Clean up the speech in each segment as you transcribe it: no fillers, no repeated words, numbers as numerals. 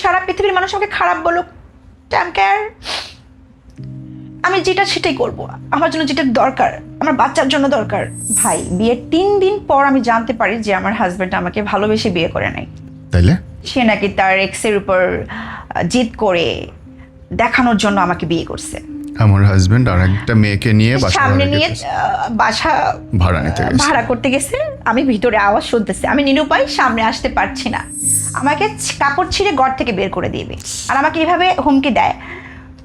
সারা পৃথিবীর মানুষ আমাকে খারাপ বলুক, ট্যাঙ্কার, আমি যেটা সেটাই করব। আমার জন্য যেটা দরকার, আমার বাচ্চার জন্য দরকার। ভাই, বিয়ের 3 দিন পর আমি জানতে পারি যে আমার হাজবেন্ড আমাকে ভালোবেসে বিয়ে করে নাই। তাইলে সে নাকি তার এক্সের উপর জিদ করে দেখানোর জন্য আমাকে বিয়ে করছে। আমার হাজবেন্ড আর একটা মেয়েকে নিয়ে সামনে নিয়ে বাসা ভাড়া করতে গেছে। আমি ভিতরে আওয়াজ শুনতেছি, আমি নিরুপায়, সামনে আসতে পারছি না। আমাকে কাপড় ছিঁড়ে ঘর থেকে বের করে দিবে, আর আমাকে এইভাবে হুমকি দেয়,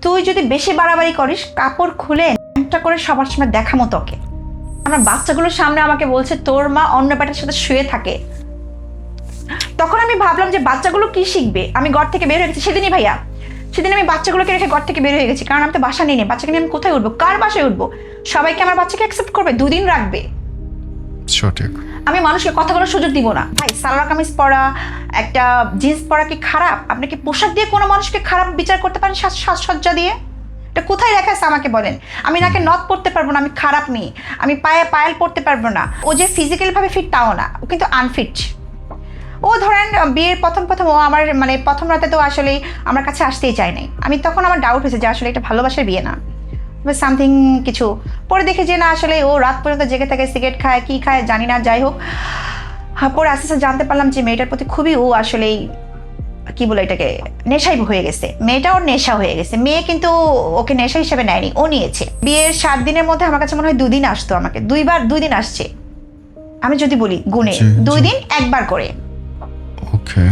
তুই যদি বেশি বাড়াবাড়ি করিস কাপড় খুলে একটা করে সবার সামনে দেখামো তোকে। আমার বাচ্চাগুলোর সামনে আমাকে বলছে তোর মা অন্য বেটার সাথে শুয়ে থাকে। তখন আমি ভাবলাম যে বাচ্চাগুলো কি শিখবে। আমি ঘর থেকে বের হয়ে গেছি সেদিনই ভাইয়া, সেদিন আমি বাচ্চাগুলোকে রেখে ঘর থেকে বের হয়ে গেছি, কারণ আমি তো বাসা নিয়ে বাচ্চাকে নিয়ে আমি কোথায় উঠবো, কার বাসায় উঠবো? সবাইকে আমার বাচ্চাকে অ্যাকসেপ্ট করবে? 2 দিন রাখবে। সঠিক। আমি মানুষকে কথা বলার সুযোগ দিব না। ভাই, সালোয়ার কামিজ পরা, একটা জিন্স পরা কি খারাপ? আপনি কি পোশাক দিয়ে কোনো মানুষকে খারাপ বিচার করতে পারেন? সাজসজ্জা দিয়ে এটা কোথায় লেখা আছে আমাকে বলেন? আমি নাকে নথ পড়তে পারবো না, আমি খারাপ মেয়ে। আমি পায়ে পায়েল পড়তে পারবো না। ও যে ফিজিক্যাল ভাবে ফিট তাও না, ও কিন্তু আনফিট। ও ধরেন বিয়ের প্রথম ও আমার মানে প্রথম রাতে তো আসলে আমার কাছে আসতেই চায় নাই। আমি তখন আমার ডাউট হয়েছে যে আসলে এটা ভালোবাসার বিয়ে না, সামথিং কিছু। পরে দেখে যে না, আসলে ও রাত পর্যন্ত জেগে থাকে, সিগারেট খায়, কি খায় জানি না, যাই হোক। পরে আস্তে আস্তে জানতে পারলাম যে মেয়েটার প্রতি খুবই ও আসলেই কি বলে এটাকে নেশাই হয়ে গেছে। মেয়েটা ওর নেশা হয়ে গেছে। মেয়ে কিন্তু ওকে নেশা হিসেবে নেয়নি, ও নিয়েছে। বিয়ের 7 দিনের মধ্যে আমার কাছে মনে হয় 2 দিন আসতো আমাকে, 2 দিন আসছে। আমি যদি বলি গুণে 2 দিন একবার করে। ওকে।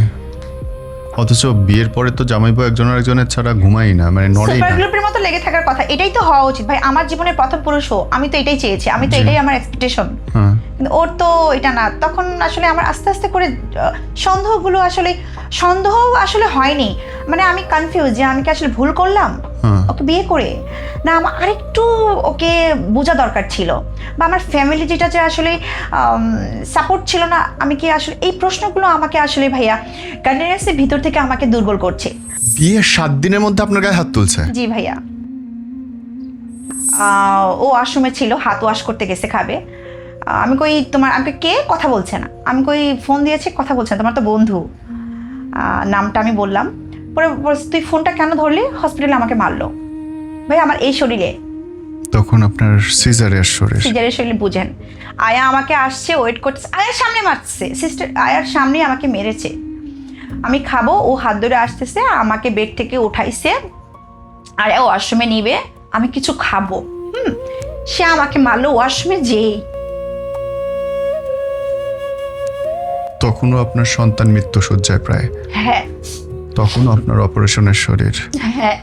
অথচ বিয়ের পরে তো জামাইবু একজন আরেকজনের ছাড়া ঘুমাই না, মানে নড়েই না। সুপার গ্রুপের মতো লেগে থাকার কথা। এটাই তো হওয়া উচিত ভাই। আমার জীবনের প্রথম পুরুষ ও, আমি তো এটাই চেয়েছি, আমি তো এটাই আমার এক্সপেকটেশন। কিন্তু ওর তো এটা না। তখন আসলে আমার আস্তে আস্তে করে সন্দেহগুলো আসলে হয়নি। মানে আমি কনফিউজ যে আমি কি আসলে ভুল করলাম ওকে বিয়ে করে, না আমার আরেকটু ওকে বোঝা দরকার ছিল, বা আমার ফ্যামিলি যেটা যে আসলে সাপোর্ট ছিল না। আমি কি আসলে এই প্রশ্নগুলো আমাকে আসলে ভাইয়া কন্টিনিউয়াসলি ভিতর থেকে আমাকে দুর্বল করছে। বিয়ের 7 দিনের মধ্যে আপনার গায়ে হাত তুলছে? জি ভাইয়া। ও আশ্রমে ছিল, হাত ওয়াশ করতে গেছে খাবে। আমি কই তোমার আমাকে কে কথা বলছে না, আমি কই ফোন দিয়েছে কথা বলছে না, তোমার তো বন্ধু। নামটা আমি বললাম। পরে তুই ফোনটা কেন ধরলি? হসপিটালে আমাকে মারলো। ভাই আমার এই শরীরে, তখন আপনার সিজারের শরীরে বুঝেন। আয়া আমাকে আসছে, ওয়েট করছে, আয়ার সামনে মারছে, সিস্টার আয়ার সামনে আমাকে মেরেছে। আমি খাবো, ও হাত ধরে আসতেছে, আমাকে বেড থেকে উঠাইছে, আর ও ওয়াশরুমে নিবে, আমি কিছু খাবো। সে আমাকে মারলো ওয়াশরুমে যেই। তখনও আপনার সন্তান মৃত্যু শয্যায় প্রায়। হ্যাঁ। তখনও আপনার অপারেশনের শরীর। হ্যাঁ।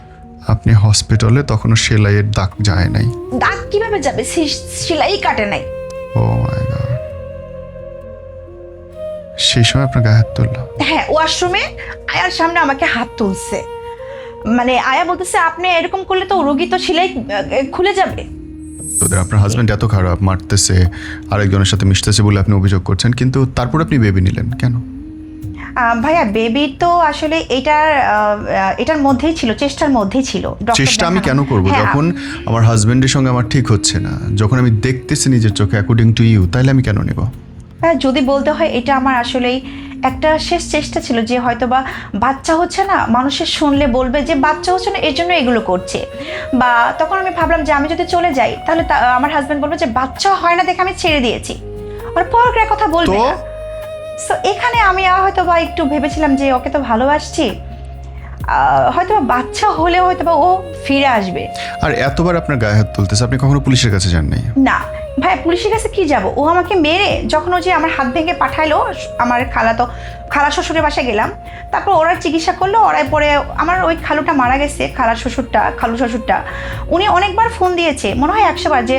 আপনি হসপিটালে, তখনও সেলাইয়ের দাগ যায় নাই। দাগ কিভাবে যাবে? সেলাই কাটে নাই। ও মাই গড। সেই সময় আপনার গায়ে হাত তুললো? হ্যাঁ, ওয়াশরুমে আয়ার সামনে আমাকে হাত তুলছে। মানে আয়া বলতেছে আপনি এরকম করলে তো রোগী তো সেলাই খুলে যাবে। তোদের আপনার হাজবেন্ড এত খারাপ, মারতেছে, আরেকজনের সাথে মিশতেছে বলে আপনি অভিযোগ করছেন, কিন্তু তারপর আপনি বেবি নিলেন কেন? ভাইয়া বেবি তো আসলে এটার মধ্যেই ছিল, চেষ্টার মধ্যেই ছিল। চেষ্টা আমি কেন করব যখন আমার হাজবেন্ডের সঙ্গে আমার ঠিক হচ্ছে না, যখন আমি দেখতেছি নিজের চোখে অ্যাকর্ডিং টু ইউ, তাইলে আমি কেন নেব? যদি বলতে হয় এটা আমার আসলেই একটা শেষ চেষ্টা ছিল, যে হয়তো বা বাচ্চা হচ্ছে না, মানুষের শুনলে বলবে যে বাচ্চা হচ্ছে না এর জন্য এগুলো করছে। বা তখন আমি ভাবলাম যে আমি যদি চলে যাই তাহলে আমার হাজবেন্ড বলবে যে বাচ্চা হয় না দেখে আমি ছেড়ে দিয়েছি, আর পরকের কথা বলবে না। সো এখানে আমি হয়তো বা একটু ভেবেছিলাম যে ওকে তো ভালোবাসছি, হয়তো বাচ্চা হলে হয়তো বা ও ফিরে আসবে। আর এতবার আপনার গায়ে হাত তুলতেছে, আপনি কখনো পুলিশের কাছে যান নাই? না ভাই, পুলিশের কাছে কি যাব? ও আমাকে মেরে যখন ও যে আমার হাত ভেঙে পাঠাইলো, আমার খালা শ্বশুরের বাসায় গেলাম, তারপর ওরা চিকিৎসা করলো। ওরাই পরে আমার ওই খালুটা মারা গেছে, খালু শ্বশুরটা উনি অনেকবার ফোন দিয়েছে, মনে হয় 100 বার, যে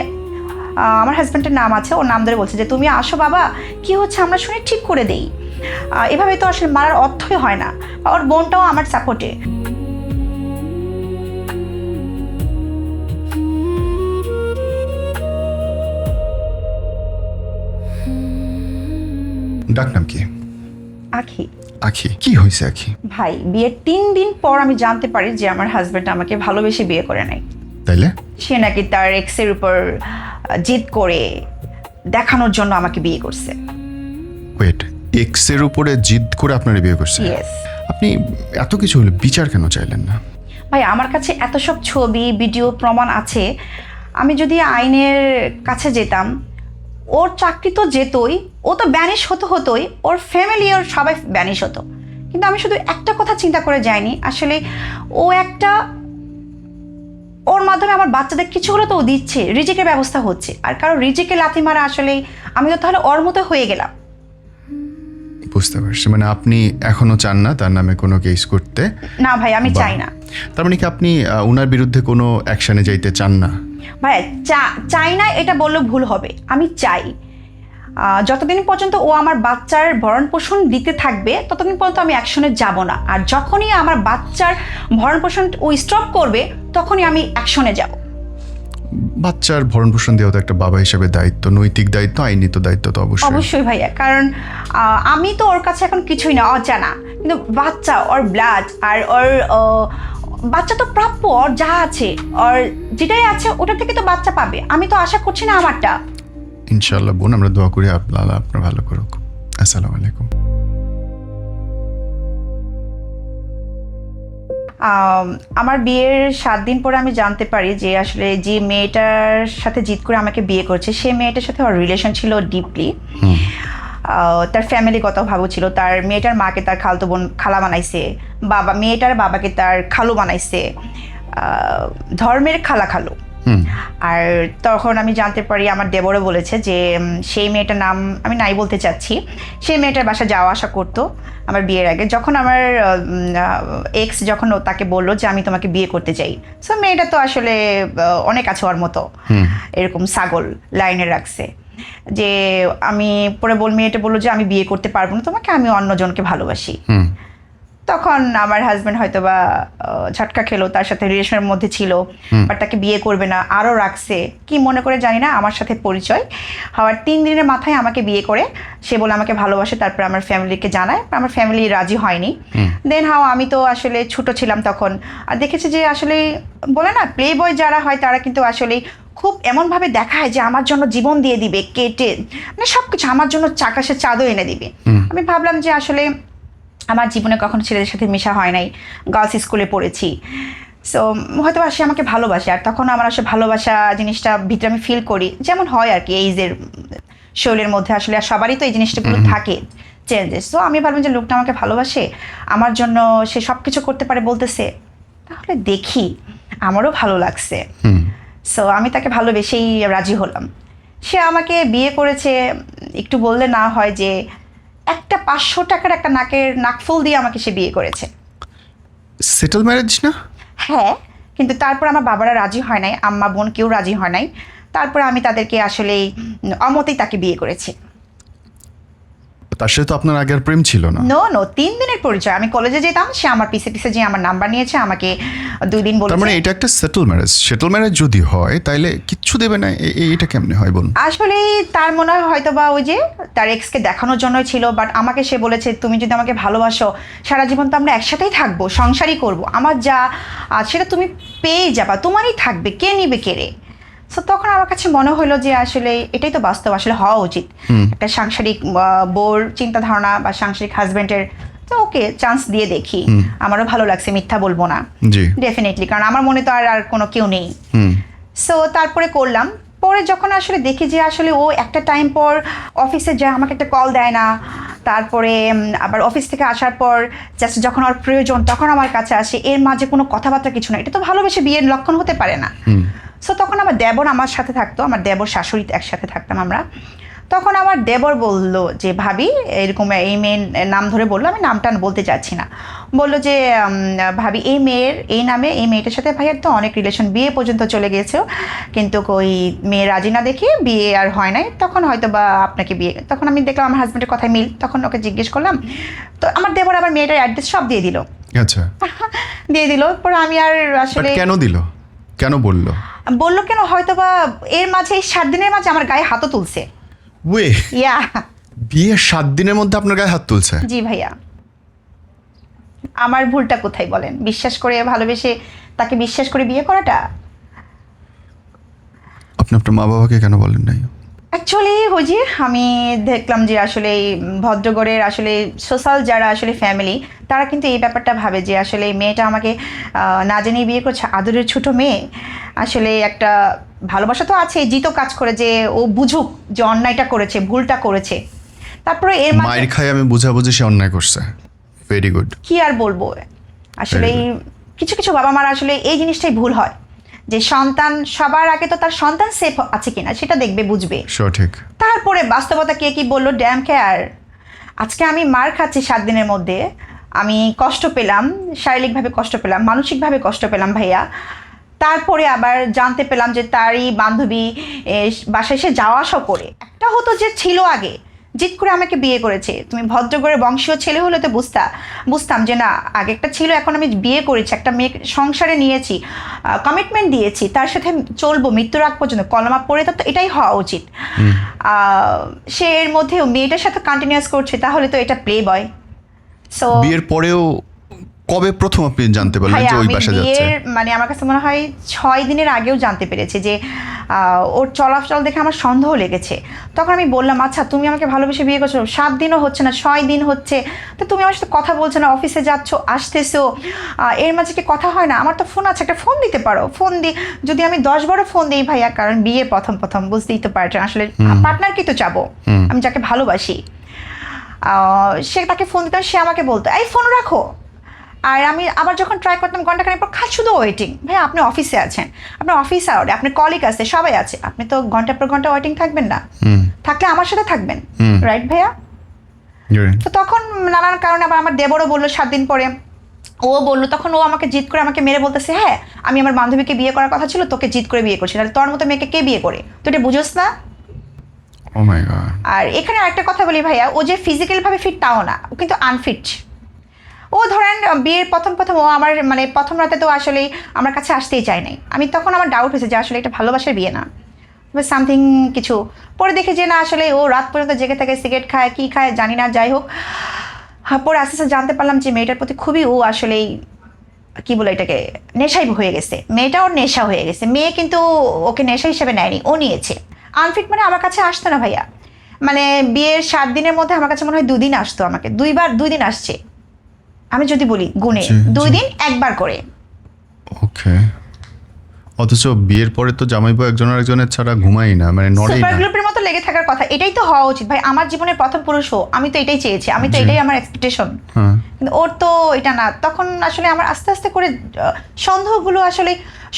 আমার হাজব্যান্ডের নাম আছে, ওর নাম ধরে বলছে যে তুমি আসো বাবা, কি হচ্ছে আমরা শুনে ঠিক করে দেই। এভাবে তো আসলে মারার অর্থই হয় না। ওর বোনটাও আমার সাপোর্টে। ডাক নাম কি? আখি। আখি, কি হয়েছে আখি? ভাই, বিয়ের 3 দিন পর আমি জানতে পারি যে আমার হাজবেন্ড আমাকে ভালোবেসে বিয়ে করে নাই। তাইলে সে নাকি তার এক্সের উপর জিদ করে দেখানোর জন্য আমাকে বিয়ে করছে। ওয়েট, এক্সের উপরে জিদ করে আপনার বিয়ে করছে? ইয়েস। আপনি এত কিছু হলে বিচার কেন চাইলেন না? ভাই আমার কাছে এত সব ছবি ভিডিও প্রমাণ আছে, আমি যদি আইনের কাছে যেতাম, ওর চাকরি তো যেতই, ও তো ব্যানিশ হতোই, ওর ফ্যামিলি ওর সবাই ব্যানিশ হতো। কিন্তু আমি শুধু একটা কথা চিন্তা করে যাইনি, আসলে ওর মাধ্যমে আমার বাচ্চাদের কিছু হলে তো ও দিচ্ছে, রিজিকের ব্যবস্থা হচ্ছে। আর কারো রিজিকে লাথি মারা আসলে আমি তো তাহলে ওর মতো হয়ে গেলাম। বুঝতে পারছি, মানে আপনি এখনো চান না তার নামে কোনো কেস করতে? না ভাই, আমি চাই না। তার মানে কি আপনি ওনার বিরুদ্ধে কোনো অ্যাকশনে যাইতে চান না? ভাই চাই না এটা বললেও ভুল হবে, আমি চাই। যতদিন পর্যন্ত ও আমার বাচ্চার ভরণ পোষণ দিতে থাকবে ততদিন পর্যন্ত আমি অ্যাকশনে যাব না। আর যখনই আমার বাচ্চার ভরণ পোষণ ও স্টপ করবে তখনই আমি অ্যাকশনে যাব। বাচ্চার ভরণ পোষণ দেওয়া তো একটা বাবা হিসেবে দায়িত্ব, নৈতিক দায়িত্ব, আইনি তো দায়িত্ব তো অবশ্যই। অবশ্যই ভাইয়া, কারণ আমি তো ওর কাছে এখন কিছুই না, অজানা। কিন্তু বাচ্চা, ওর ব্লাড, আর ওর বাচ্চা তো প্রাপ্য, ওর যা আছে, ওর যেটাই আছে ওটা থেকে তো বাচ্চা পাবে। আমি তো আশা করছি না আমারটা। ইনশাআল্লাহ বোন, আমরা দোয়া করি আল্লাহ আপনার ভালো করুক। আসসালামু আলাইকুম। আমার বিয়ের 7 দিন পরে আমি জানতে পারি যে আসলে যে মেয়েটার সাথে জিদ করে আমাকে বিয়ে করছে, সে মেয়েটার সাথে ওর রিলেশন ছিল ডিপলি। তার ফ্যামিলিগতভাবেও ছিল। তার মেয়েটার মাকে তার খালতো বোন খালা বানাইছে, মেয়েটার বাবাকে তার খালু বানাইছে, ধর্মের খালু। আর তখন আমি জানতে পারি, আমার দেবরও বলেছে যে সেই মেয়েটার নাম আমি নাই বলতে চাচ্ছি, সেই মেয়েটার বাসা যাওয়া আসা করতো আমার বিয়ের আগে। যখন আমার এক্স যখন তাকে বললো যে আমি তোমাকে বিয়ে করতে চাই, সো মেয়েটা তো আসলে অনেক আছে ওর মতো, এরকম ছাগল লাইনে রাখছে যে আমি পরে মেয়েটা বললো যে আমি বিয়ে করতে পারবো না তোমাকে, আমি অন্যজনকে ভালোবাসি। তখন আমার হাজব্যান্ড হয়তো বা ঝটকা খেলো, তার সাথে রিলেশনের মধ্যে ছিল, বাট তাকে বিয়ে করবে না, আরও রাখছে কি মনে করে জানি না। আমার সাথে পরিচয় হওয়ার 3 দিনের মাথায় আমাকে বিয়ে করে, সে বলে আমাকে ভালোবাসে। তারপর আমার ফ্যামিলিকে জানায়, আমার ফ্যামিলি রাজি হয়নি। দেন আমি তো আসলে ছোট ছিলাম তখন, আর দেখেছি যে আসলে বলে না প্লে বয় যারা হয় তারা কিন্তু আসলে খুব এমনভাবে দেখায় যে আমার জন্য জীবন দিয়ে দিবে, কেটে মানে সব কিছু আমার জন্য চাকাশে চাঁদও এনে দিবে। আমি ভাবলাম যে আসলে আমার জীবনে কখনো ছেলেদের সাথে মেশা হয় নাই, গার্লস স্কুলে পড়েছি, সো হয়তো সে আমাকে ভালোবাসে। আর তখন আমার আসলে ভালোবাসা জিনিসটা ভিতরে আমি ফিল করি, যেমন হয় আর কি এইজের শৈলের মধ্যে আসলে সবারই তো এই জিনিসটাগুলো থাকে, চেঞ্জেস। সো আমি ভাবলাম যে লোকটা আমাকে ভালোবাসে, আমার জন্য সে সব কিছু করতে পারে বলতেছে, তাহলে দেখি, আমারও ভালো লাগছে। সো আমি তাকে ভালোবেসেই রাজি হলাম। সে আমাকে বিয়ে করেছে, একটু বললে না হয় যে একটা 500 টাকার একটা নাকফুল দিয়ে আমাকে সে বিয়ে করেছে। সেটেল ম্যারেজ না? হ্যাঁ, কিন্তু তারপর আমার বাবারা রাজি হয় নাই, আম্মা বোন কেউ রাজি হয় নাই। তারপর আমি তাদেরকে আসলে অমতেই তাকে বিয়ে করেছি। তার সাথে তো আপনার আগের প্রেম ছিল না? নো 3 দিনের পরিচয়। আমি কলেজে যেতাম, সে আমার পিছে যে আমার নাম্বার নিয়েছে, আমাকে 2 দিন বলেছে। তার মানে এটা একটা সেটেল ম্যারেজ। সেটেল ম্যারেজ যদি হয় তাইলে কিচ্ছু দেবে না, এটা কেমনে হয় বোন? আসলে তার মনে হয় হয়তো বা ওই যে তার এক্সকে দেখানোর জন্যই ছিল, বাট আমাকে সে বলেছে তুমি যদি আমাকে ভালোবাসো সারা জীবন তো আমরা একসাথেই থাকবো, সংসারই করব, আমার যা সেটা তুমি পেয়ে যাবা, তোমারই থাকবে, কে নিবে কেড়ে। সো তখন আমার কাছে মনে হলো যে আসলে এটাই তো বাস্তব, আসলে হওয়া উচিত একটা সাংসারিক বোর চিন্তা ধারণা বা সাংসারিক হাজবেন্ডের। তো ওকে চান্স দিয়ে দেখি, আমারও ভালো লাগছে, মিথ্যা বলবো না, ডেফিনেটলি, কারণ আমার মনে তো আর কোনো কেউ নেই। সো তারপরে করলাম। পরে যখন আসলে দেখি যে আসলে ও একটা টাইম পর অফিসে যায়, আমাকে একটা কল দেয় না, তারপরে আবার অফিস থেকে আসার পর জাস্ট যখন ওর প্রয়োজন তখন আমার কাছে আসে, এর মাঝে কোনো কথাবার্তা কিছু না, এটা তো ভালোবেসে বিয়ের লক্ষণ হতে পারে না। সো তখন আমার দেবর আমার সাথে থাকতো, আমার দেবর শাশুড়ি একসাথে থাকতাম আমরা। তখন আমার দেবর বলল যে ভাবি এরকম, এই মেয়ের নাম ধরে বললো, আমি নামটা বলতে চাচ্ছি না, বললো যে ভাবি এই মেয়ের এই নামে এই মেয়েটার সাথে ভাইয়ের তো অনেক রিলেশন, বিয়ে পর্যন্ত চলে গিয়েছে, কিন্তু ওই মেয়ে রাজি না দেখে বিয়ে আর হয় নাই, তখন হয়তো বা আপনাকে বিয়ে। তখন আমি দেখলাম আমার হাজব্যান্ডের কথায় মিল, তখন ওকে জিজ্ঞেস করলাম, তো আমার দেবর আবার মেয়েটার অ্যাড্রেস সব দিয়ে দিল। আচ্ছা, দিয়ে দিল। পরে আমি আর আসলে কেন দিল, কেন বললো কেন, হয়তো বা এর মাঝে এই 7 দিনের মাঝে আমার গায়ে হাতও তুলছে। বিয়ের 7 দিনের মধ্যে আপনার গায়ে হাত তুলছে? জি ভাইয়া। আমার ভুলটা কোথায় বলেন? বিশ্বাস করে ভালোবেসে তাকে বিশ্বাস করে বিয়ে করাটা। আপনি আপনার মা বাবাকে কেন বলেন নাই? অ্যাকচুয়ালি ওই যে আমি দেখলাম যে আসলে এই ভদ্রগড়ের আসলে সোশ্যাল যারা আসলে ফ্যামিলি তারা কিন্তু এই ব্যাপারটা ভাবে যে আসলে এই মেয়েটা আমাকে না জানিয়ে বিয়ে করছে, আদরের ছোট মেয়ে, আসলে একটা ভালোবাসা তো আছে, জিতো কাজ করে যে ও বুঝুক যে অন্যায়টা করেছে, ভুলটা করেছে। তারপরে এর মাঝে মায়ের খাই আমি বুঝাবুঝি সে অন্যায় করছে। Very good. কি আর বলবো, আসলে কিছু কিছু বাবা মার আসলে এই জিনিসটাই ভুল হয় যে সন্তান সবার আগে তো তার সন্তান সেফ আছে কিনা সেটা দেখবে, বুঝবে। সঠিক। তারপরে বাস্তবতা কে কি বললো ড্যাম কেয়ার। আজকে আমি মার খাচ্ছি 7 দিনের মধ্যে, আমি কষ্ট পেলাম, শারীরিকভাবে কষ্ট পেলাম, মানসিকভাবে কষ্ট পেলাম ভাইয়া। তারপরে আবার জানতে পেলাম যে তারই বান্ধবী বাসায় এসে যাওয়া আসা করে, একটা হতো যে ছিল আগে জিদ করে আমাকে বিয়ে করেছে, তুমি ভদ্রগড়ের বংশীয় ছেলে হলে তো বুঝতাম যে না আগে একটা ছিল, এখন আমি বিয়ে করেছি, একটা মেয়ে সংসারে নিয়েছি, কমিটমেন্ট দিয়েছি, তার সাথে চলবো মৃত্যুর আগ পর্যন্ত, কলমা পড়ে তো এটাই হওয়া উচিত। সে এর মধ্যে মেয়েটার সাথে কন্টিনিউয়াস করছে, তাহলে তো এটা প্লে বয়। সো বিয়ের পরেও কবে প্রথম আপনি জানতে পারলেন যে ওই বাসা যাচ্ছে? মানে আমার কাছে মনে হয় 6 দিনের আগেও জানতে পেরেছি যে ওর চলাচল দেখে আমার সন্দেহ লেগেছে। তখন আমি বললাম আচ্ছা তুমি আমাকে ভালোবেসে বিয়ে করছো, 7 দিনও হচ্ছে না 6 দিন হচ্ছে, তো তুমি আমার সাথে কথা বলছো না, অফিসে যাচ্ছ আসতেছো, এর মাঝে কি কথা হয় না? আমার তো ফোন আছে, একটা ফোন দিতে পারো। ফোন যদি আমি 10 বারও ফোন দিই ভাইয়া, কারণ বিয়ে প্রথম বুঝতেই তো পারছেন আসলে পার্টনার কি তো চাবো, আমি যাকে ভালোবাসি সে তাকে ফোন দিতাম, সে আমাকে বলতো এই ফোন রাখো। আর আমি আবার যখন ট্রাই করতাম ঘন্টাখানেক পর শুধু ওয়েটিং, ভাই আপনি অফিসে আছেন, আপনার অফিস আওয়ারে আপনার কলিগ আছে, সবাই আছে, আপনি তো ঘন্টার পর ঘন্টা ওয়েটিং থাকবেন না, থাকলে আমার সাথে থাকবেন, রাইট ভাইয়া? তো তখন নানান কারণে আবার আমার দেবরও বললো 7 দিন পরে, ও বললো, তখন ও আমাকে জিদ করে আমাকে মেরে বলতেছে হ্যাঁ আমি আমার বান্ধবীকে বিয়ে করার কথা ছিল, তোকে জিদ করে বিয়ে করছি, তাহলে তোর মতো মেয়েকে কে বিয়ে করে, তো এটা বুঝোস না? Oh my God. আর এখানে আরেকটা কথা বলি ভাইয়া, ও যে ফিজিক্যাল ভাবে ফিট তাও না, ও কিন্তু আনফিট। ও ধরেন বিয়ের প্রথম ও আমার মানে প্রথম রাতে তো আসলে আমার কাছে আসতেই চায় নাই, আমি তখন আমার ডাউট হয়েছে যে আসলে এটা ভালোবাসার বিয়ে না, সামথিং কিছু। পরে দেখি যে না আসলে ও রাত পর্যন্ত জেগে থাকে, সিগারেট খায় কি খায় জানি না, যাই হোক পরে আস্তে আস্তে জানতে পারলাম যে মেয়েটার প্রতি খুবই ও আসলেই কি বলে এটাকে নেশাই হয়ে গেছে, মেয়েটা ওর নেশা হয়ে গেছে। মেয়ে কিন্তু ওকে নেশা হিসেবে নেয়নি, ও নিয়েছে। আনফিট মানে আমার কাছে আসতো না ভাইয়া, মানে বিয়ের 7 দিনের মধ্যে আমার কাছে মনে হয় 2 দিন আসতো, আমাকে 2 দিন আসছে, আমি যদি বলি গুণে 2 দিন একবার করে। ওকে। অথচ বিয়ের পরে তো জামাইবু একজন আরেকজনের ছাড়া ঘুমাই না, মানে নড়েই সুপার না। গ্রুপের মতো লেগে থাকার কথা, এটাই তো হওয়া উচিত ভাই, আমার জীবনের প্রথম পুরুষ ও, আমি তো এটাই চেয়েছি, আমি তো এটাই আমার এক্সপেকটেশন, কিন্তু ওর তো এটা না। তখন আসলে আমার আস্তে আস্তে করে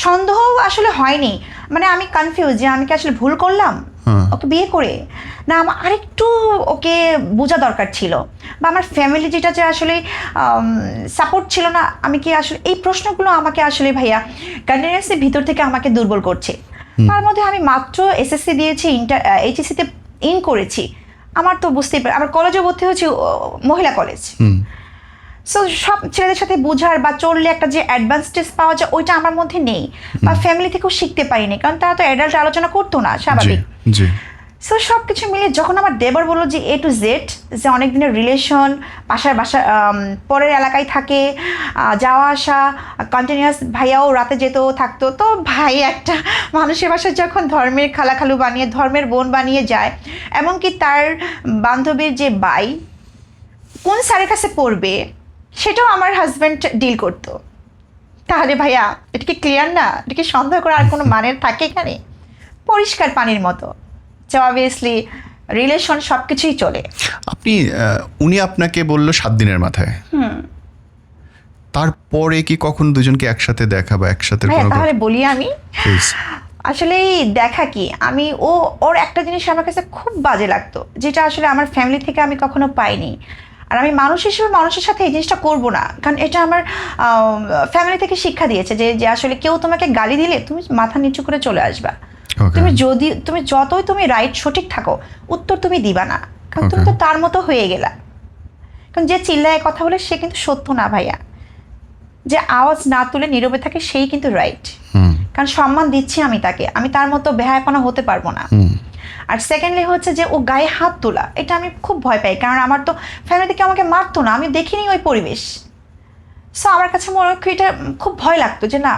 সন্দেহ আসলে হয়নি, মানে আমি কনফিউজ যে আমি কি আসলে ভুল করলাম ওকে বিয়ে করে, না আমার আরেকটু ওকে বোঝা দরকার ছিল, বা আমার ফ্যামিলি যেটা যে আসলে সাপোর্ট ছিল না, আমি কি আসলে এই প্রশ্নগুলো আমাকে আসলে ভাইয়া কন্টিনিউয়াসলি ভিতর থেকে আমাকে দুর্বল করছে। তার মধ্যে আমি মাত্র এসএসসি দিয়েছি, এইচএসসিতে ইন করেছি, আমার তো বুঝতেই পারি, আমার কলেজে ভর্তি হয়েছি মহিলা কলেজ, সো সব ছেলেদের সাথে বোঝার বা চললে একটা যে অ্যাডভান্স টেস্ট পাওয়া যায় ওইটা আমার মধ্যে নেই, বা ফ্যামিলি থেকেও শিখতে পারিনি, কারণ তারা তো অ্যাডাল্ট আলোচনা করতো না, স্বাভাবিক। সো সব কিছু মিলে যখন আমার দেবর বললো যে A to Z, যে অনেক দিনের রিলেশন, বাসা পরের এলাকায় থাকে, যাওয়া আসা কন্টিনিউয়াস, ভাইয়াও রাতে যেত থাকতো, তো ভাই একটা মানুষের বাসায় যখন ধর্মের খালাখালু বানিয়ে, ধর্মের বোন বানিয়ে যায়, এমনকি তার বান্ধবীর যে বাই কোন স্যারের কাছে পড়বে সেটাও আমার হাজব্যান্ড ডিল করতো, তাহলে ভাইয়া এটা কি ক্লিয়ার না? এটা কি সন্দেহ করার আর কোনো মানের থাকে এখানে? পরিষ্কার পানির মতো, অবভিয়াসলি রিলেশন সব কিছুই চলে। উনি আপনাকে বললো 7 দিনের মাথায়, তারপরে কি কখন দুজনকে একসাথে দেখা বা একসাথে কোনো? তাহলে বলি আমি আসলে দেখা কি, আমি ওর একটা জিনিস আমার কাছে খুব বাজে লাগতো, যেটা আসলে আমার ফ্যামিলি থেকে আমি কখনো পাইনি, আর আমি মানুষ হিসেবে মানুষের সাথে এই জিনিসটা করবো না, কারণ এটা আমার ফ্যামিলি থেকে শিক্ষা দিয়েছে যে আসলে কেউ তোমাকে গালি দিলে তুমি মাথা নিচু করে চলে আসবা, তুমি যতই তুমি রাইট সঠিক থাকো উত্তর তুমি দিবা না, কারণ তুমি তো তার মতো হয়ে গেলা। কারণ যে চিল্লায় কথা বলে সে কিন্তু সত্য না ভাইয়া, যে আওয়াজ না তুলে নীরবে থাকে সেই কিন্তু রাইট, কারণ সম্মান দিচ্ছি আমি তাকে, আমি তার মতো বেহায়াপনা হতে পারবো না। আর সেকেন্ডলি হচ্ছে যে ও গায়ে হাত তোলা, এটা আমি খুব ভয় পাই, কারণ আমার তো ফ্যামিলি থেকে আমাকে মারতো না, আমি দেখিনি ওই পরিবেশ, সো আমার কাছে মনে হয় এটা খুব ভয় লাগতো যে না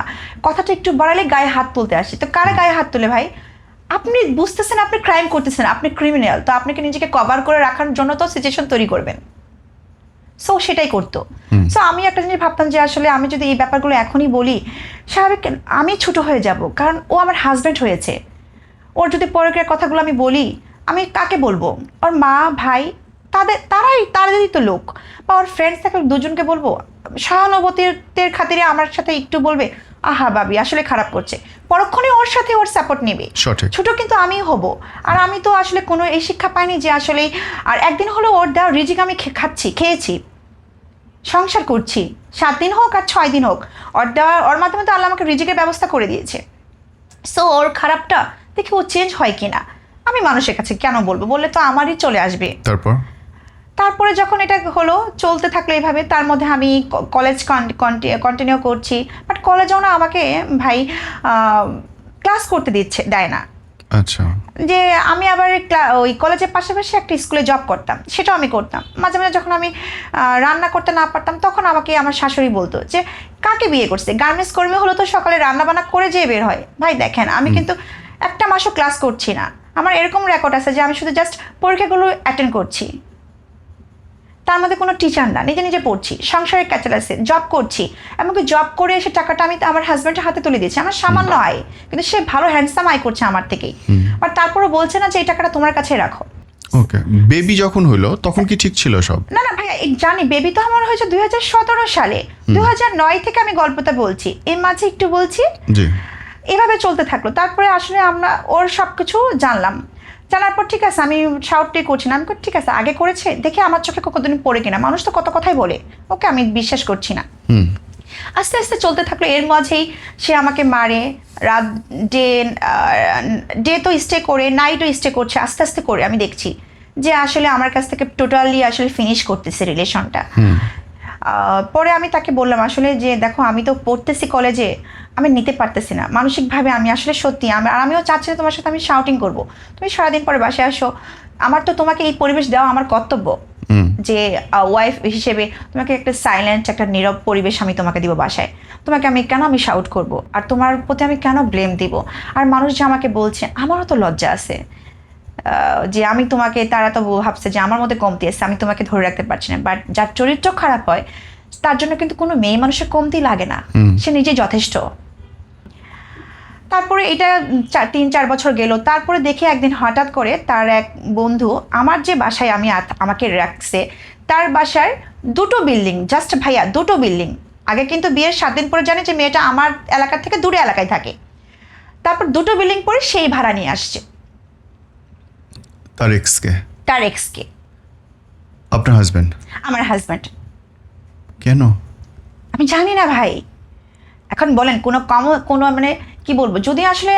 কথাটা একটু বাড়ালে গায়ে হাত তুলতে আসে, তো কারা গায়ে হাত তোলে ভাই? আপনি বুঝতেছেন আপনি ক্রাইম করতেছেন, আপনি ক্রিমিনাল, তো আপনাকে নিজেকে কভার করে রাখার জন্য তো সিচুয়েশন তৈরি করবেন। সো সেটাই করতো। সো আমি একটা জিনিস ভাবতাম যে আসলে আমি যদি এই ব্যাপারগুলো এখনই বলি, স্বাভাবিক আমি ছোট হয়ে যাব, কারণ ও আমার হাজব্যান্ড হয়েছে। ওর যদি পরকের কথাগুলো আমি বলি, আমি কাকে বলবো? ওর মা ভাই তারাই তো লোক, বা ওর ফ্রেন্ডস থাকে দুজনকে বলবো, সহানুভূতির খাতিরে আমার সাথে একটু বলবে আহা বাবি আসলে খারাপ করছে, পরক্ষণে ওর সাথে ওর সাপোর্ট নেবে। ছোট কিন্তু আমিই হব। আর আমি তো আসলে কোনো এই শিক্ষা পাইনি যে আসলে, আর একদিন হলো ওর দেওয়া রিজিক আমি খেয়েছি, সংসার করছি, 7 দিন হোক আর 6 দিন হোক, ওর মাধ্যমে তো আল্লাহ আমাকে রিজিকের ব্যবস্থা করে দিয়েছে। সো ওর খারাপটা দেখি ও চেঞ্জ হয় কিনা আমি মানুষের কাছে কেন বলবো, বললে তো আমারই চলে আসবে। তারপরে যখন এটা হলো চলতে থাকলো এইভাবে, তার মধ্যে আমি কলেজ কন্টিনিউ করছি, বাট কলেজেও না আমাকে ভাই ক্লাস করতে দেয় না। আচ্ছা। যে আমি আবার ওই কলেজের পাশাপাশি একটা স্কুলে জব করতাম, সেটাও আমি করতাম। মাঝে মাঝে যখন আমি রান্না করতে না পারতাম, তখন আমাকে আমার শাশুড়ি বলতো যে কাকে বিয়ে করছে, গার্মেন্টস কর্মী হলো তো সকালে রান্না বান্না করে যেয়ে বের হয়। ভাই দেখেন আমি কিন্তু একটা মাসও ক্লাস করছি না, আমার এরকম রেকর্ড আছে যে আমি শুধু জাস্ট পরীক্ষাগুলো অ্যাটেন্ড করছি, তার মধ্যে কোনো টিচার না, নিজে নিজে পড়ছি, সংসারের কাছে আছে, জব করছি, এমনকি জব করে এসে টাকাটা আমি আমার হাজব্যান্ডের হাতে তুলে দিয়েছি। আমার সামান্য আয়, কিন্তু সে ভালো হ্যান্ডসাম আয় করছে আমার থেকেই, আর তারপরে বলছে না যে এই টাকাটা তোমার কাছে রাখো। ওকে, বেবি যখন হলো তখন কি ঠিক ছিল সব? না ভাইয়া জানি, বেবি তো আমার হয়েছে 2017 সালে, 2009 থেকে আমি গল্পটা বলছি, এর মাঝে একটু বলছি। জি। এভাবে চলতে থাকলো। তারপরে আসলে আমরা ওর সব কিছু জানলাম, জানার পর ঠিক আছে আমি শাউটটি করছি না, আমি ঠিক আছে আগে করেছে দেখে আমার চোখে কতদিন পড়ে কিনা, মানুষ তো কত কথাই বলে, ওকে আমি বিশ্বাস করছি না। আস্তে আস্তে চলতে থাকলো। এর মাঝেই সে আমাকে মারে, রাত ডে তো স্টে করে, নাইটও স্টে করছে, আস্তে আস্তে করে আমি দেখছি যে আসলে আমার কাছ থেকে টোটালি আসলে ফিনিশ করতেছে রিলেশনটা। পরে আমি তাকে বললাম আসলে যে দেখো আমি তো পড়তেছি কলেজে, আমি নিতে পারতেছি না মানসিকভাবে, আমি আসলে সত্যি আমিও চাচ্ছি না তোমার সাথে আমি শাউটিং করবো, তুমি সারাদিন পরে বাসায় আসো, আমার তো তোমাকে এই পরিবেশ দেওয়া আমার কর্তব্য যে ওয়াইফ হিসেবে, তোমাকে একটা সাইলেন্ট একটা নীরব পরিবেশ আমি তোমাকে দিব বাসায়, তোমাকে আমি কেন আমি শাউট করব, আর তোমার প্রতি আমি কেন ব্লেম দিব, আর মানুষ যে আমাকে বলছে আমারও তো লজ্জা আছে যে আমি তোমাকে, তারা তো ভাবছে যে আমার মধ্যে কমতি আছে, আমি তোমাকে ধরে রাখতে পারছি না, বাট যার চরিত্র খারাপ হয় তার জন্য কিন্তু কোনো মেয়ে মানুষের কমতি লাগে না, সে নিজে যথেষ্ট। তারপরে এটা 3-4 বছর গেল। তারপরে দেখে একদিন হঠাৎ করে তার এক বন্ধু আমার যে বাসায় আমাকে রাখছে, তার বাসার 2টো বিল্ডিং, জাস্ট ভাইয়া 2টো বিল্ডিং, আগে কিন্তু বিয়ের 7 দিন পরে জানি যে মেয়েটা আমার এলাকা থেকে দূরে এলাকায় থাকে, তারপর 2টো বিল্ডিং পরে সেই ভাড়া নিয়ে আসছে তার এক্সকে। আপনার হাজবেন্ড? আমার হাজব্যান্ড। কেন? আমি জানি না ভাই, এখন বলেন কোনো মানে কি বলবো, যদি আসলে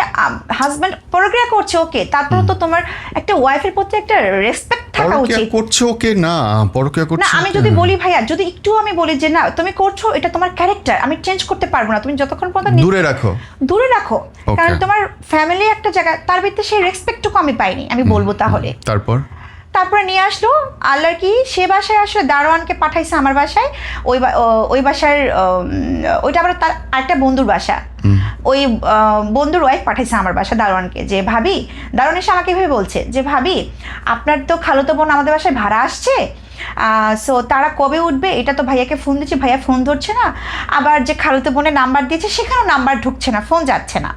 হাজব্যান্ড পরক্রিয়া করছে ওকে, তারপর তো তোমার একটা ওয়াইফের প্রতি একটা রেসপেক্ট থাকা উচিত। করছে ওকে না, পরক্রিয়া করছে না, আমি যদি বলি ভাইয়া, যদি একটু আমি বলি যে না তুমি করছো, এটা তোমার ক্যারেক্টার, আমি চেঞ্জ করতে পারবো না, তুমি যতক্ষণ পর্যন্ত দূরে রাখো, কারণ তোমার ফ্যামিলি একটা জায়গা, তার ভিতরে সেই রেসপেক্টটুকু আমি পাইনি, আমি বলবো। তাহলে তারপরে নিয়ে আসলো আল্লাহর কি, সে বাসায় আসলে দারোয়ানকে পাঠাইছে আমার বাসায়, ওই বাসার ওইটা আবার তার আরেকটা বন্ধুর বাসা, ওই বন্ধুর ওয়াইফ পাঠাইছে আমার বাসা দারোয়ানকে, যে ভাবি, দারোয়ান এসে আমাকে এভাবে বলছে যে ভাবি আপনার তো খালাতো বোন আমাদের বাসায় ভাড়া আসছে, সো তারা কবে উঠবে, এটা তো ভাইয়াকে ফোন দিচ্ছি, ভাইয়া ফোন ধরছে না, আবার যে খালাতো বোনের নাম্বার দিয়েছে সেখানেও নাম্বার ঢুকছে না, ফোন যাচ্ছে না,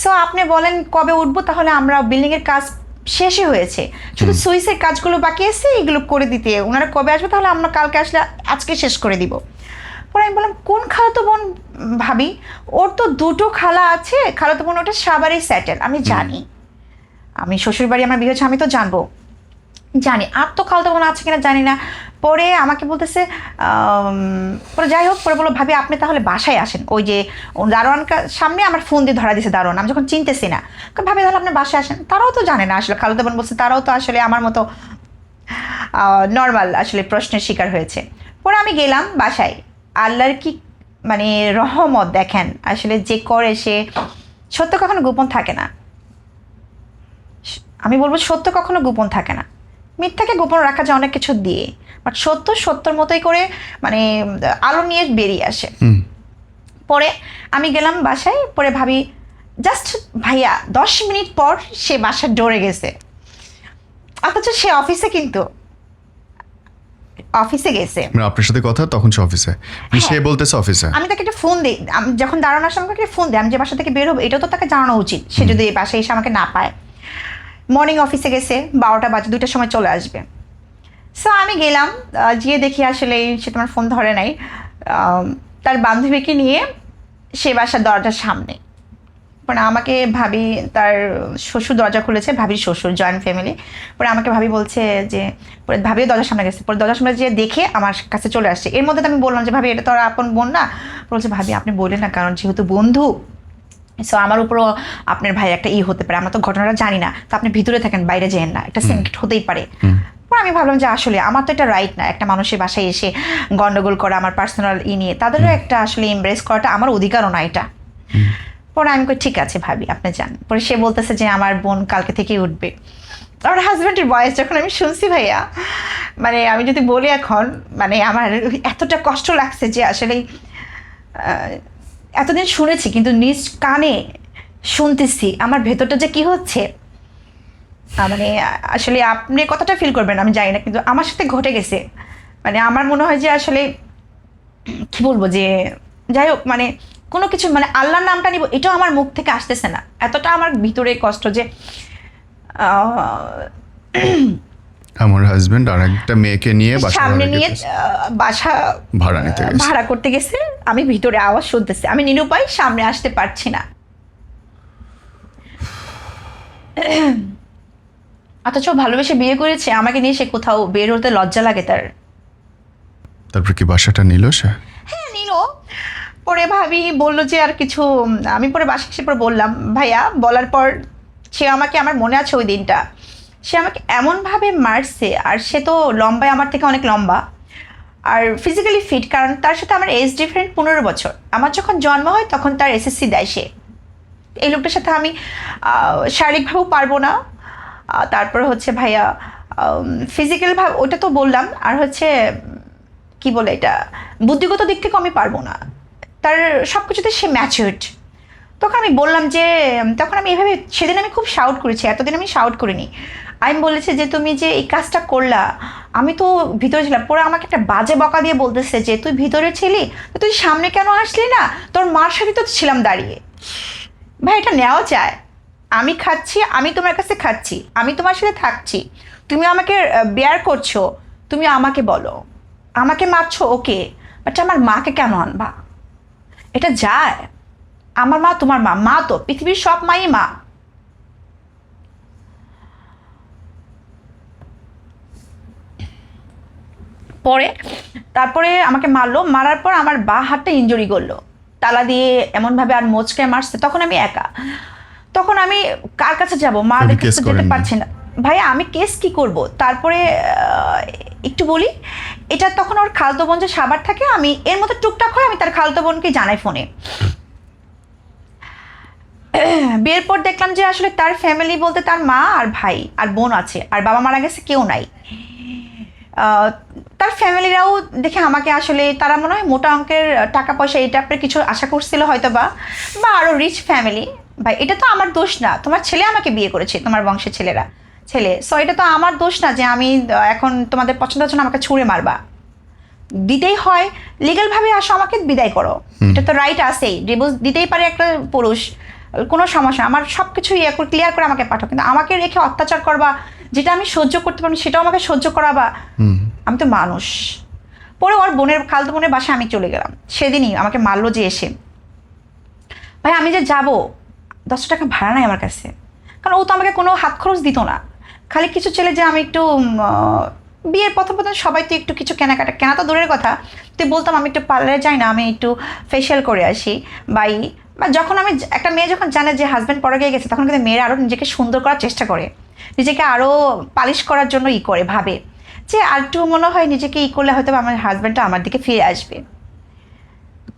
সো আপনি বলেন কবে উঠবো, তাহলে আমরা বিল্ডিংয়ের কাজ শেষই হয়েছে, শুধু সুইচের কাজগুলো বাকি আছে, এগুলো করে দিতে, ওনারা কবে আসবে, তাহলে আমরা কালকে আসলে আজকে শেষ করে দিব। পরে আমি বললাম কোন খালাতো বোন ভাবি, ওর তো 2টো খালা আছে, খালাতো বোন ওটা সাবারই সেটেল, আমি জানি, আমি শ্বশুরবাড়ি আমার বিয়ে হচ্ছে, আমি তো জানি, আর তো খালাতো বোন আছে কিনা জানি না। পরে আমাকে বলতেছে, পরে যাই হোক, পরে বললো ভাবি আপনি তাহলে বাসায় আসেন, ওই যে দারোয়ান সামনে আমার ফোন দিয়ে ধরা দিয়েছে দারোয়ান, আমি যখন চিনতেছি না, ভাবি তাহলে আপনি বাসায় আসেন, তারাও তো জানে না আসলে, খালাতো বোন বলছে তারাও তো আসলে আমার মতো নর্মাল আসলে প্রশ্নের শিকার হয়েছে। পরে আমি গেলাম বাসায়, আল্লাহর কি মানে রহমত দেখেন, আসলে যে করে সে, সত্য কখনো গোপন থাকে না, আমি বলবো সত্য কখনো গোপন থাকে না, মিথ্যাকে গোপন রাখা যায় অনেক কিছু দিয়ে, বাট সত্যর মতোই করে মানে আলো নিয়ে বেরিয়ে আসে। পরে আমি গেলাম বাসায়, পরে ভাবি জাস্ট ভাইয়া 10 মিনিট পর সে বাসার ডোরে গেছে, অথচ সে অফিসে, কিন্তু অফিসে গেছে। মানে আপনার সাথে কথা তখন সে অফিসে, সে বলতেছে অফিসে। আমি তাকে একটা ফোন দিই, আমি যখন দাঁড়ানোর সময় একটা ফোন দিই, আমি যে বাসা থেকে বের হবো এটাও তো তাকে জানানো উচিত, সে যদি এই বাসায় এসে আমাকে না পায়। মর্নিং অফিসে গেছে, 12টা বাজে, 2টার সময় চলে আসবে। সো আমি গেলাম, গিয়ে দেখি আসলে সে তোমার ফোন ধরে নাই, তার বান্ধবীকে নিয়ে সে বাসার দরজার সামনে। পরে আমাকে ভাবি, তার শ্বশুর দরজা খুলেছে, ভাবির শ্বশুর, জয়েন্ট ফ্যামিলি। পরে আমাকে ভাবি বলছে যে, পরে ভাবিও দরজার সামনে গেছে, পরে দরজার সামনে যে দেখে আমার কাছে চলে আসছে। এর মধ্যে তো আমি বললাম যে ভাবি এটা তো আর আপন বোন না। বলছে ভাবি আপনি বললেন না, কারণ যেহেতু বন্ধু, সো আমার উপরও আপনার ভাই একটা হতে পারে, আমরা তো ঘটনাটা জানি না, তো আপনি ভিতরে থাকেন, বাইরে যেন না, একটা সিনক্রেট হতেই পারে। পরে আমি ভাবলাম যে আসলে আমার তো এটা রাইট না, একটা মানুষের বাসায় এসে গন্ডগোল করা, আমার পার্সোনাল নিয়ে তাদেরও একটা আসলে এমব্রেস করাটা আমার অধিকারও না এটা। পরে আমি কই ঠিক আছে ভাবি আপনি যান। পরে সে বলতেছে যে আমার বোন কালকে থেকেই উঠবে। আমার হাজব্যান্ডের বয়স যখন আমি শুনছি ভাইয়া, মানে আমি যদি বলি এখন, মানে আমার এতটা কষ্ট লাগছে যে আসলে এতদিন শুনেছি কিন্তু নিজ কানে শুনতেছি, আমার ভেতরটা যে কি হচ্ছে, মানে আসলে আপনি কতটা ফিল করবেন আমি জানি না, কিন্তু আমার সাথে ঘটে গেছে। মানে আমার মনে হয় যে আসলে কি বলবো, যে যাই হোক, মানে কোনো কিছু, মানে আল্লাহর নামটা নিব এটাও আমার মুখ থেকে আসতেছে না, এতটা আমার ভিতরে কষ্ট যে আমার হাজবেন্ড আর একটা মেয়েকে নিয়ে সামনে নিয়ে বাসা ভাড়া নিতে গেছে, ভাড়া করতে গেছে। আমি ভিতরে আওয়াজ শুনতেছি, আমি নিরুপায় সামনে আসতে পারছি না। অথচ ভালোবেসে বিয়ে করেছে, আমাকে নিয়ে সে কোথাও বের হতে লজ্জা লাগে তার। তারপর কি বাসাটা নিল সে? হ্যাঁ নিল। পরে ভাবি বললো যে আর কিছু, আমি পরে বাসা এসে পরে বললাম ভাইয়া, বলার পর সে আমাকে, আমার মনে আছে ওই দিনটা, সে আমাকে এমনভাবে মারছে, আর সে তো লম্বায় আমার থেকে অনেক লম্বা আর ফিজিক্যালি ফিট, কারণ তার সাথে আমার এজ ডিফারেন্ট 15 বছর। আমার যখন জন্ম হয় তখন তার এসএসসি দেয় সে। এই লোকটার সাথে আমি শারীরিকভাবেও পারবো না, তারপর হচ্ছে ভাইয়া ফিজিক্যালভাবে ওটা তো বললাম, আর হচ্ছে কি বলে এটা, বুদ্ধিগত দিক থেকে আমি পারবো না, তার সব কিছুতে সে ম্যাচিউরড। তখন আমি বললাম যে, তখন আমি এভাবে, সেদিন আমি খুব শাউট করেছি, এতদিন আমি শাউট করিনি। আমি বলেছি যে তুমি যে এই কাজটা করলা, আমি তো ভিতরে ছিলাম। পরে আমাকে একটা বাজে বকা দিয়ে বলতেছে যে তুই ভিতরে ছিলি, তো তুই সামনে কেন আসলি না, তোর মার সাথে তো ছিলাম দাঁড়িয়ে। ভাই এটা নেওয়া যায়? আমি খাচ্ছি, আমি তোমার কাছে খাচ্ছি, আমি তোমার সাথে থাকছি, তুমি আমাকে বেয়ার করছো, তুমি আমাকে বলো, আমাকে মারছো ওকে, বাট আমার মাকে কেন আনবা? এটা যায়? আমার মা তোমার মা, মা তো পৃথিবীর সব মাই মা। পরে তারপরে আমাকে মারলো, মারার পর আমার বাঁ হাতটা ইনজুরি করলো তালা দিয়ে এমনভাবে, আর মোচকে মারছে। তখন আমি একা, তখন আমি কার কাছে যাব, মা কাছে যেতে পারছি না। ভাইয়া আমি কেস কি করব? তারপরে একটু বলি, এটা তখন ওর খালতো বোন যে সাবার থাকে, আমি এর মধ্যে টুকটাক হয় আমি তার খালতো বোনকে জানাই ফোনে। বিয়ের পর দেখলাম যে আসলে তার ফ্যামিলি বলতে তার মা আর ভাই আর বোন আছে, আর বাবা মারা গেছে, কেউ নাই। তার ফ্যামিলিরাও দেখে আমাকে আসলে, তারা মনে হয় মোটা অঙ্কের টাকা পয়সা এই টাইপের কিছু আশা করছিল হয়তো, বা আরও রিচ ফ্যামিলি। ভাই এটা তো আমার দোষ না, তোমার ছেলে আমাকে বিয়ে করেছে, তোমার বংশের ছেলে, সো এটা তো আমার দোষ না যে আমি এখন তোমাদের পছন্দ হচ্ছে না আমাকে ছুঁড়ে মারবা। দিতেই হয় লিগ্যালভাবে, আসো আমাকে বিদায় করো, এটা তো রাইট আছেই, ডিভোর্স দিতেই পারে একটা পুরুষ, কোনো সমস্যা। আমার সব কিছু ক্লিয়ার করে আমাকে পাঠাও, কিন্তু আমাকে রেখে অত্যাচার করবা, যেটা আমি সহ্য করতে পারি সেটাও আমাকে সহ্য করাবা। আমি তো মানুষ। পরে ওর বোনের, খালতো বোনের বাসায় আমি চলে গেলাম, সেদিনই আমাকে মারলো যে এসে। ভাই আমি যে যাব, 10 টাকা ভাড়া নাই আমার কাছে, কারণ ও তো আমাকে কোনো হাত খরচ দিত না। খালি কিছু ছেলে যে আমি একটু বিয়ের প্রথম সবাই তো একটু কিছু কেনা তো দূরের কথা, তুই বলতাম আমি একটু পার্লারে যাই না, আমি একটু ফেশিয়াল করে আসি, বা যখন আমি, একটা মেয়ে যখন জানে যে হাজব্যান্ড পরে গিয়ে গেছে, তখন কিন্তু মেয়েরা আরও নিজেকে সুন্দর করার চেষ্টা করে, নিজেকে আরও পালিশ করার জন্য করে, ভাবে যে আর একটু মনে হয় নিজেকে করলে হয়তো আমার হাজব্যান্ডটা আমার দিকে ফিরে আসবে।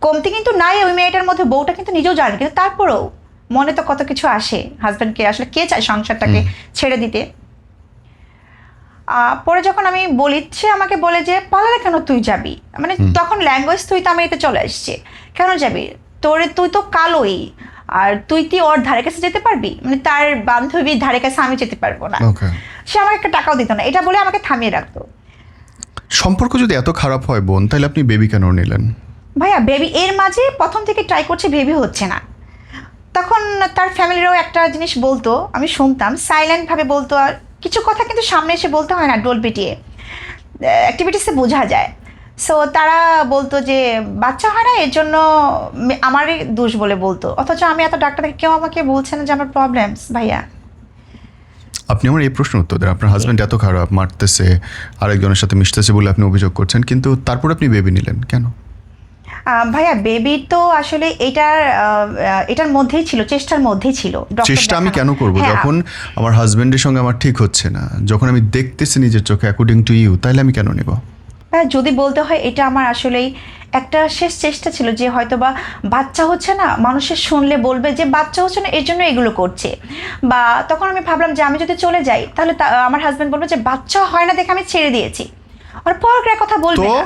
কমতি কিন্তু নাই ওই মেয়েটার মধ্যে, বউটা কিন্তু নিজেও জানে, কিন্তু তারপরেও মনে তো কত কিছু আসে। হাজব্যান্ডকে আসলে কে চায় সংসারটাকে ছেড়ে দিতে? পরে যখন আমি বলি, সে আমাকে বলে যে পার্লারে কেন তুই যাবি, মানে তখন ল্যাঙ্গুয়েজ তুই তো আমি এতে চলে আসছে, কেন যাবি, তুই তো কালোই, আর তুই কি ওর ধারে কাছে যেতে পারবি, মানে তার বান্ধবীর ধারে কাছে আমি যেতে পারবো না। ওকে, সে আমাকে একটা টাকাও দিত না, এটা বলে আমাকে থামিয়ে রাখতো। সম্পর্ক যদি এত খারাপ হয় বোন, তাহলে আপনি বেবি কেন নিলেন? ভাইয়া বেবি এর মাঝে প্রথম থেকে ট্রাই করছে, বেবি হচ্ছে না। তখন তার ফ্যামিলিরাও একটা জিনিস বলতো, আমি শুনতাম, সাইলেন্টভাবে বলতো, আর কিছু কথা কিন্তু সামনে এসে বলতে হয় না, ডোল পিটিয়ে অ্যাক্টিভিটিসে বোঝা যায়। সো তারা বলতো যে বাচ্চা হয় না, এর জন্য আমারই দোষ বলে বলতো, অথচ আমি এত ডাক্তার থেকে কেউ আমাকে বলছে না যে আমার প্রবলেমস। ভাইয়া আপনি আমার এই প্রশ্ন উত্তর দেন, আপনার হাজব্যান্ড এত খারাপ, মারতেছে, আরেকজনের সাথে মিশতেছে বলে আপনি অভিযোগ করছেন, কিন্তু তারপর আপনি বেবি নিলেন কেন? ভাইয়া বেবি তো আসলে এটার মধ্যেই ছিল, চেষ্টার মধ্যেই ছিল। ডক্টর চেষ্টা আমি দেখানো। কেন করব হ্যাঁ, যখন আমার হাজব্যান্ডের সঙ্গে আমার ঠিক হচ্ছে না, যখন আমি দেখতেছি নিজের চোখে অ্যাকর্ডিং টু ইউ, তাহলে আমি কেন নেব? ভাইয়া যদি বলতে হয়, এটা আমার আসলেই একটা শেষ চেষ্টা ছিল, যে হয়তো বা বাচ্চা হচ্ছে না, মানুষের শুনলে বলবে যে বাচ্চা হচ্ছে না এর জন্য এগুলো করছে। বা তখন আমি ভাবলাম যে আমি যদি চলে যাই, তাহলে আমার হাজব্যান্ড বলবে যে বাচ্চা হয় না দেখে আমি ছেড়ে দিয়েছি, আর পরকের কথা বলবে তো? না।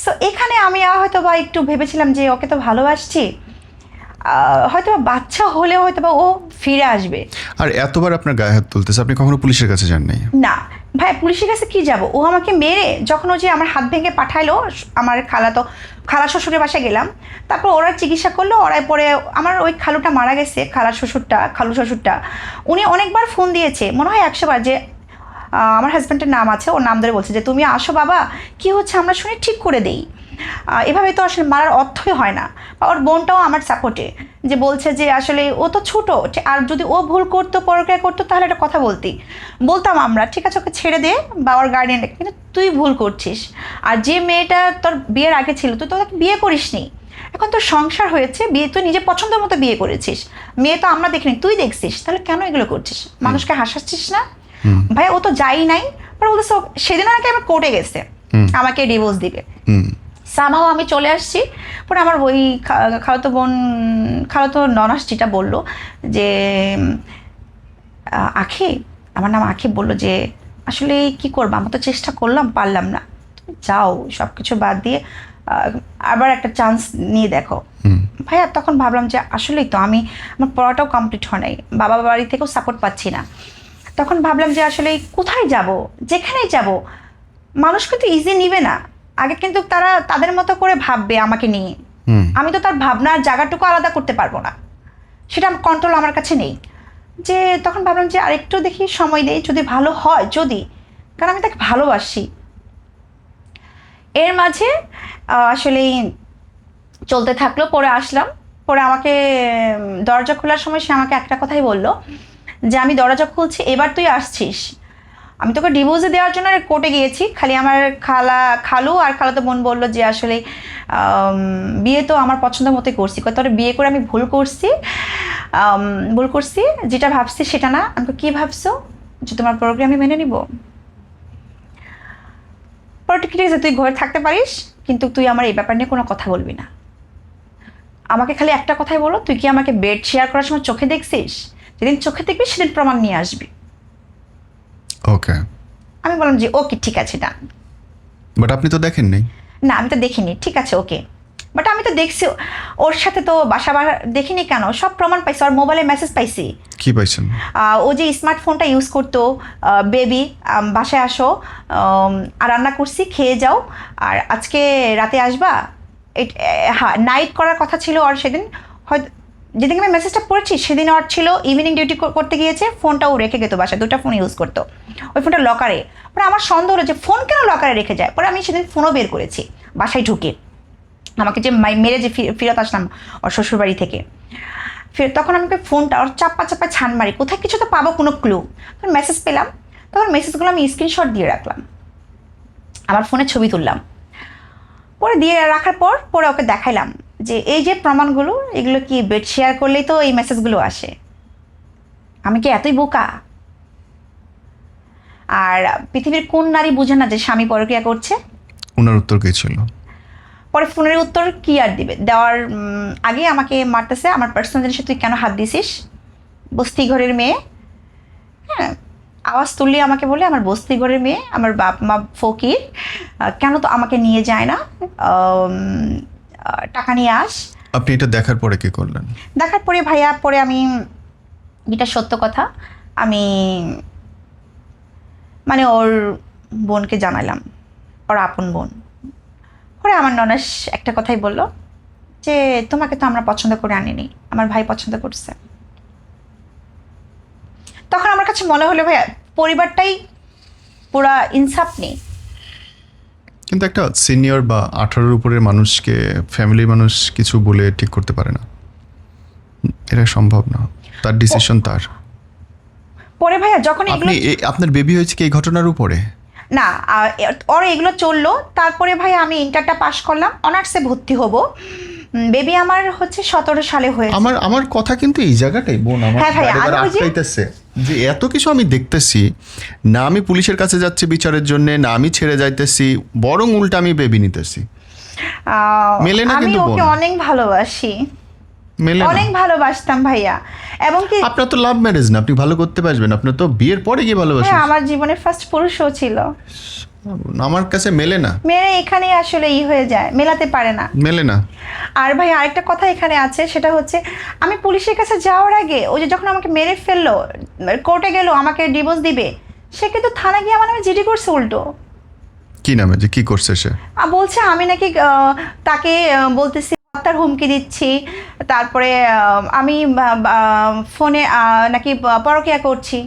সো এখানে আমি হয়তো বা একটু ভেবেছিলাম যে ওকে তো ভালোবাসছি, হয়তো বা বাচ্চা হলেও হয়তো বা ও ফিরে আসবে। আর এতবার আপনার গায়ে হাত তুলতেছে, আপনি কখনো পুলিশের কাছে যান নাই? না ভাই, পুলিশের কাছে কি যাব, ও আমাকে মেরে যখন ও যে আমার হাত ভেঙে পাঠাইলো, আমার খালা শ্বশুরের বাসায় গেলাম, তারপর ওরা চিকিৎসা করলো, ওরাই পরে আমার ওই খালুটা মারা গেছে, খালু শ্বশুরটা, উনি অনেকবার ফোন দিয়েছে, মনে হয় 100 বার, যে আমার হাজব্যান্ডের নাম আছে, ওর নাম ধরে বলছে যে তুমি আসো বাবা, কি হচ্ছে আমরা শুনে ঠিক করে দেই। এভাবে তো আসলে মারার অর্থই হয় না। বা ওর বোনটাও আমার সাপোর্টে, যে বলছে যে আসলে ও তো ছোটো, আর যদি ও ভুল করতো, পরক্রিয়া করতো, তাহলে একটা কথা বলতাম আমরা, ঠিক আছে ওকে ছেড়ে দে, বা ওর গার্ডিয়ান, কিন্তু তুই ভুল করছিস। আর যে মেয়েটা তোর বিয়ের আগে ছিল, তুই তো তাকে বিয়ে করিসনি, এখন তোর সংসার হয়েছে, বিয়ে তুই নিজে পছন্দের মতো বিয়ে করেছিস, মেয়ে তো আমরা দেখিনি, তুই দেখছিস, তাহলে কেন এগুলো করছিস, মানুষকে হাসাচ্ছিস না? ভাই ও তো যাই নাই, পরে বলতেছে সেদিন নাকি আমার কোর্টে গেছে, আমাকে ডিভোর্স দিবে। সামাও আমি চলে আসছি, পরে আমার ওই খালাতো ননাস যেটা বললো যে আখি, আমার নাম আখি, বললো যে আসলে কি করবো, আমরা তো চেষ্টা করলাম, পারলাম না, তুমি যাও সব কিছু বাদ দিয়ে আবার একটা চান্স নিয়ে দেখো। ভাইয়া তখন ভাবলাম যে আসলেই তো আমার পড়াটাও কমপ্লিট হয় নাই, বাবা বাড়ি থেকেও সাপোর্ট পাচ্ছি না, তখন ভাবলাম যে আসলে কোথায় যাব, যেখানেই যাব মানুষ কিন্তু ইজি নিবে না, আগে কিন্তু তারা তাদের মতো করে ভাববে আমাকে নিয়ে, আমি তো তার ভাবনার জায়গাটুকু আলাদা করতে পারবো না, সেটা কন্ট্রোল আমার কাছে নেই। যে তখন ভাবলাম যে আরেকটু দেখি সময় দেই, যদি ভালো হয়, যদি, কারণ আমি তাকে ভালোবাসি। এর মাঝে আসলেই চলতে থাকলো, পরে আসলাম, পরে আমাকে দরজা খোলার সময় সে আমাকে একটা কথাই বললো, যে আমি দরজা খুলছি, এবার তুই আসছিস, আমি তোকে ডিভোর্সে দেওয়ার জন্য কোর্টে গিয়েছি, খালি আমার খালু আর খালাতো বোন বললো যে আসলে বিয়ে তো আমার পছন্দ মতোই করছি, তোর বিয়ে করে আমি ভুল করছি, যেটা ভাবছি সেটা না। আমি কি ভাবছো, যে তোমার প্রোগ্রাম আমি মেনে নিব? পরে ঠিক আছে, তুই ঘরে থাকতে পারিস, কিন্তু তুই আমার এই ব্যাপার নিয়ে কোনো কথা বলবি না। আমাকে খালি একটা কথাই বলো, তুই কি আমাকে বেড শেয়ার করার সময় চোখে দেখছিস? যেদিন চোখে দেখবি সেদিন প্রমাণ নিয়ে আসবি। ওকে, আমি বললাম যে ওকে ঠিক আছে, ডান। বাট আপনি তো দেখেন নাই। না আমি তো দেখিনি, ঠিক আছে ওকে, বাট আমি তো দেখছি ওর সাথে তো বাসা দেখিনি, কেন সব প্রমাণ পাইছি, ওর মোবাইলে মেসেজ পাইছি। কি পাইছেন? ও যে স্মার্টফোনটা ইউজ করতো, বেবি বাসায় আসো, আর রান্না করছি, খেয়ে যাও, আর আজকে রাতে আসবা, হ্যাঁ নাইট করার কথা ছিল। আর সেদিন হয়তো যেদিন আমি মেসেজটা পড়েছি, সেদিন ওর ছিল ইভিনিং ডিউটি করতে গিয়েছে, ফোনটা ও রেখে গেতো বাসায়, 2টা ফোন ইউজ করতো, ওই ফোনটা লকারে। পরে আমার সন্দেহ হলো যে ফোন কেন লকারে রেখে যায়, পরে আমি সেদিন ফোনও বের করেছি বাসায় ঢুকে, আমাকে যে মেরে যে ফেরত আসলাম ওর শ্বশুরবাড়ি থেকে, তখন আমাকে ফোনটা ওর চাপা ছান মারি, কোথায় কিছু তো পাবো, কোনো ক্লু। তখন মেসেজ পেলাম, তখন মেসেজগুলো আমি স্ক্রিনশট দিয়ে রাখলাম, আমার ফোনে ছবি তুললাম, পরে দিয়ে রাখার পরে ওকে দেখাইলাম যে এই যে প্রমাণগুলো, এগুলো কি বেড শেয়ার করলেই তো এই মেসেজগুলো আসে, আমি কি এতই বোকা? আর পৃথিবীর কোন নারী বুঝে না যে স্বামী পরক্রিয়া করছে? ওনার উত্তর কি ছিল? পরে ফোনের উত্তর কি আর দিবে, দেওয়ার আগে আমাকে মারতেছে, আমার পার্সোনাল জিনিসে তুই কেন হাত দিছিস, বস্তি ঘরের মেয়ে। হ্যাঁ, আওয়াজ তুললে আমাকে বলে আমার বস্তি ঘরের মেয়ে, আমার বাপ মা ফকির, কেন তো আমাকে নিয়ে যায় না, টাকা নিয়ে আস। আপনি এটা দেখার পরে কি করলেন? দেখার পরে ভাইয়া পরে আমি, এটা সত্য কথা, আমি মানে ওর বোনকে জানালাম, ওর আপন বোন। পরে আমার ননাস একটা কথাই বলল যে তোমাকে তো আমরা পছন্দ করে আনিনি, আমার ভাই পছন্দ করছে। তখন আমার কাছে মনে হলো ভাইয়া পরিবারটাই পুরা ইনসাফ নেই। কিন্তু একটা সিনিয়র বা 18-র উপরের মানুষকে ফ্যামিলির মানুষ কিছু বলে ঠিক করতে পারে না, এটা সম্ভব না, তার ডিসিশন তার। পরে ভাইয়া যখন এগুলো, আপনি আপনার বেবি হয়েছে কি এই ঘটনার উপরে? না ওর এগুলো চললো, তারপরে ভাই আমি ইন্টারটা পাশ করলাম, অনার্সে ভর্তি হব। বেবি আমার হচ্ছে 17 সালে হয়েছে। আমার কথা কিন্তু এই জায়গাটাই বোন আমার হ্যাঁ ভাই, বারে বারে আমি ওই যে- আটকাইতেছে যে এত কিছু আমি দেখতেছি না, আমি পুলিশের কাছে যাচ্ছি বিচারের জন্য, না আমি ছেড়ে যাইতেছি, বরং উল্টা আমি বেবি নিতেছি। মেলে না আমি কিন্তু ওকে বোন। অনেক ভালোবাসি, মেলে অনেক না। ভালোবাসতাম ভাইয়া। এবং কি আপনার তো লাভ ম্যারেজ না, আপনি ভালো করতে পারবেন, আপনার তো বিয়ের পরে গিয়ে ভালোবাসেন। হ্যাঁ, আমার জীবনের ফার্স্ট পুরুষও ছিল। আমার কাছে মেলে না, মেয়ে এখানেই আসলে হয়ে যায়, মেলাতে পারে না। মেলে না। আর ভাই আরেকটা কথা এখানে আছে, সেটা হচ্ছে আমি পুলিশের কাছে যাওয়ার আগে ওই যে যখন আমাকে মেরে ফেললো, কোর্টে গেল আমাকে ডিভোর্স দিবে, সে কিন্তু থানা গিয়ে আমার নামে জিডি করছে উল্টো। কি নামে যে কি করছে সে? বলছে আমি নাকি তাকে বলতেছি হত্যার হুমকি দিচ্ছি, তারপরে আমি ফোনে নাকি পরকীয়া করছি।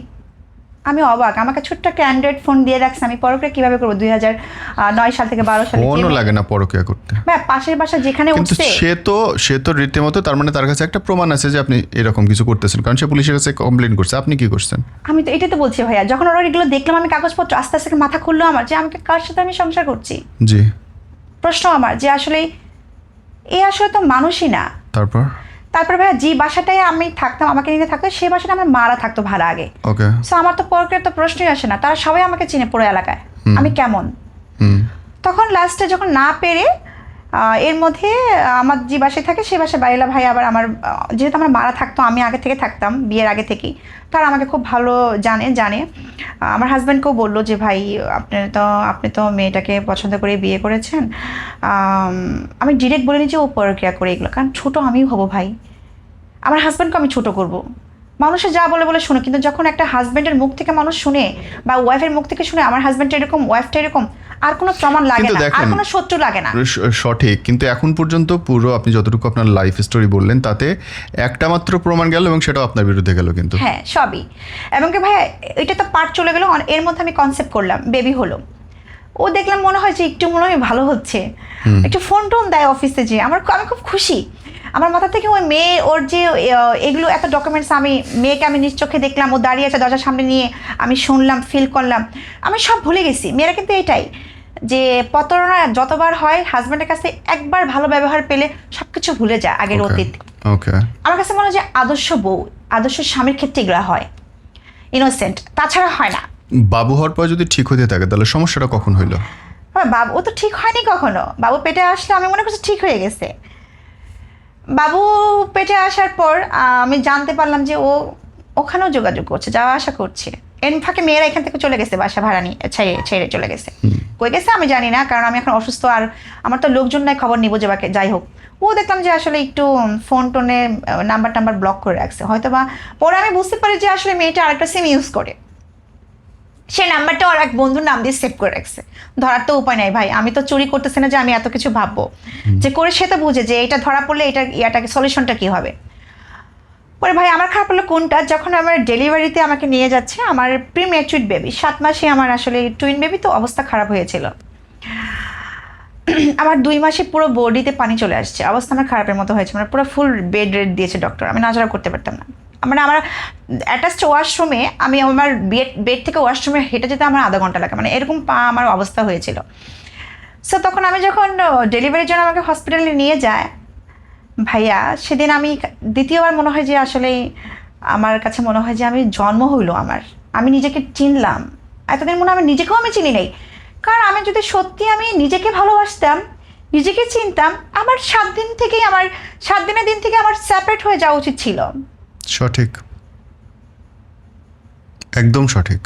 আমি অবাক, আমাকে ছোট্ট একটা অ্যান্ড্রয়েড ফোন দিয়ে রাখছে, আমি পরকীয়া কীভাবে করবো 2009 সাল থেকে 12 সালে। ফোনও লাগে না পরকীয়া করতে। হ্যাঁ, পাশের বাসা যেখানে কিন্তু উঠছে, সে তো রীতিমতো, তার মানে তার কাছে একটা প্রমাণ আছে যে আপনি এরকম কিছু করতেছেন, কারণ সে পুলিশের কাছে কমপ্লেন করছে। আপনি কি করছেন? আমি তো এটাই তো বলছি ভাইয়া, যখন ওরা এগুলো দেখলাম আমি কাগজপত্র, আস্তে আস্তে মাথা খুললো আমার যে আমাকে কার সাথে আমি সংসার করছি। জি। প্রশ্ন আমার যে আসলে এ আসলে তো মানুষই না। তারপর ভাইয়া যে বাসাটায় আমি থাকতাম, আমাকে নিয়ে থাকতো, সেই বাসাটা আমার মারা থাকতো ভাড়া আগে। ওকে। সো আমার তো পরকের তো প্রশ্নই আসে না, তারা সবাই আমাকে চিনে পুরো এলাকায় আমি কেমন। তখন লাস্টে যখন না পেরে এর মধ্যে আমার যে বাসায় থাকে সেই বাসায় বাইলা ভাই আবার আমার, যেহেতু আমার মারা থাকতো, আমি আগে থেকে থাকতাম বিয়ের আগে থেকেই, তারা আমাকে খুব ভালো জানে। আমার হাজব্যান্ডকেও বললো যে ভাই আপনি তো মেয়েটাকে পছন্দ করে বিয়ে করেছেন। আমি ডিরেক্ট বলিনি যে ও পরকিয়া করে এগুলো, কারণ ছোটো আমিও হবো ভাই, আমার হাজব্যান্ডকে আমি ছোটো করব। মানুষে যা বলে শুনো, কিন্তু যখন একটা হাজব্যান্ডের মুখ থেকে মানুষ শুনে বা ওয়াইফের মুখ থেকে শুনে আমার হাজব্যান্ডটা এরকম, ওয়াইফটা এরকম, আর কোনো প্রমাণ লাগে না, আর কোনো শত্রু লাগে না। সঠিক, কিন্তু এখন পর্যন্ত পুরো আপনি যতটুকু আপনার লাইফ স্টোরি বললেন তাতে একটা মাত্র প্রমাণ গেল এবং সেটাও আপনার বিরুদ্ধে গেল কিন্তু। হ্যাঁ, সবই। এবং কি ভাইয়া এটা তো পার্ট চলে গেল, এর মধ্যে আমি কনসেপ্ট করলাম, বেবি হলো। ও দেখলাম মনে হয় যে একটু মনে হয় ভালো হচ্ছে, একটু ফোন টোন দেয় অফিসে, যে আমি খুব খুশি। আমার মাথা থেকে ওই মেয়ে, ওর যে এগুলো এত ডকুমেন্টস, মেয়েকে আমি নিজ চোখে দেখলাম, ও দাঁড়িয়ে আছে দরজার সামনে নিয়ে, আমি শুনলাম, ফিল করলাম, আমি সব ভুলে গেছি। মেয়েরা কিন্তু এটাই, যে প্রতারণা যতবার হয় হাজব্যান্ডের কাছে একবার ভালো ব্যবহার পেলে সব কিছু ভুলে যায় আগের অতীত। আমার কাছে মনে হয় যে আদর্শ বউ, আদর্শ স্বামীর ক্ষেত্রে এগুলো হয়, ইনোসেন্ট, তাছাড়া হয় না। বাবু হওয়ার পর যদি ঠিক হতে থাকে তাহলে সমস্যাটা কখন হইলো? বাবু তো ঠিক হয়নি কখনো, বাবু পেটে আসলে আমি মনে করছি ঠিক হয়ে গেছে। বাবু পেটে আসার পর আমি জানতে পারলাম যে ও ওখানেও যোগাযোগ করছে, যাওয়া আসা করছে। এর ফাঁকে মেয়েরা এখান থেকে চলে গেছে, বাসা ভাড়া নিয়ে ছেড়ে চলে গেছে। কই গেছে আমি জানি না, কারণ আমি এখন অসুস্থ, আর আমার তো লোকজন নাই খবর নিব যে বাকে। যাই হোক, ও দেখলাম যে আসলে একটু ফোন টোনে নাম্বার ব্লক করে রাখছে হয়তো বা। পরে আমি বুঝতে পারি যে আসলে মেয়েটা আরেকটা সিম ইউজ করে, সে নাম্বারটা ওর এক বন্ধুর নাম দিয়ে সেভ করে রাখছে। ধরার তো উপায় নাই ভাই, আমি তো চুরি করতেছি না যে আমি এত কিছু ভাববো, যে করে সে তো বুঝে যে এটা ধরা পড়লে ইয়াটাকে সলিউশনটা কী হবে। পরে ভাই আমার খারাপ হলো কোনটা, যখন আমার ডেলিভারিতে আমাকে নিয়ে যাচ্ছে, আমার প্রিম্যাচুর বেবি, 7 মাসে আমার আসলে টুইন বেবি, তো অবস্থা খারাপ হয়েছিল আমার। 2 মাসে পুরো বডিতে পানি চলে আসছে, অবস্থা আমার খারাপের মতো হয়েছে, মানে পুরো ফুল বেড রেড দিয়েছে ডক্টর, আমি নাজরা করতে পারতাম না। মানে আমার অ্যাটাচড ওয়াশরুমে, আমি আমার বেড থেকে ওয়াশরুমে হেঁটে যেতে আমার আধা ঘন্টা লাগে, মানে এরকম আমার অবস্থা হয়েছিল। সো তখন আমি যখন ডেলিভারির জন্য আমাকে হসপিটালে নিয়ে যায় ভাইয়া, সেদিন আমি দ্বিতীয়বার মনে হয় যে আসলে আমার কাছে মনে হয় যে আমি জন্ম হইলো আমার, আমি নিজেকে চিনলাম। এতদিন মনে হয় আমি নিজেকেও আমি চিনি নাই, কারণ আমি যদি সত্যি আমি নিজেকে ভালোবাসতাম, নিজেকে চিনতাম, আমার 7 দিনের দিন থেকে আমার সেপারেট হয়ে যাওয়া উচিত ছিল। সঠিক, একদম সঠিক।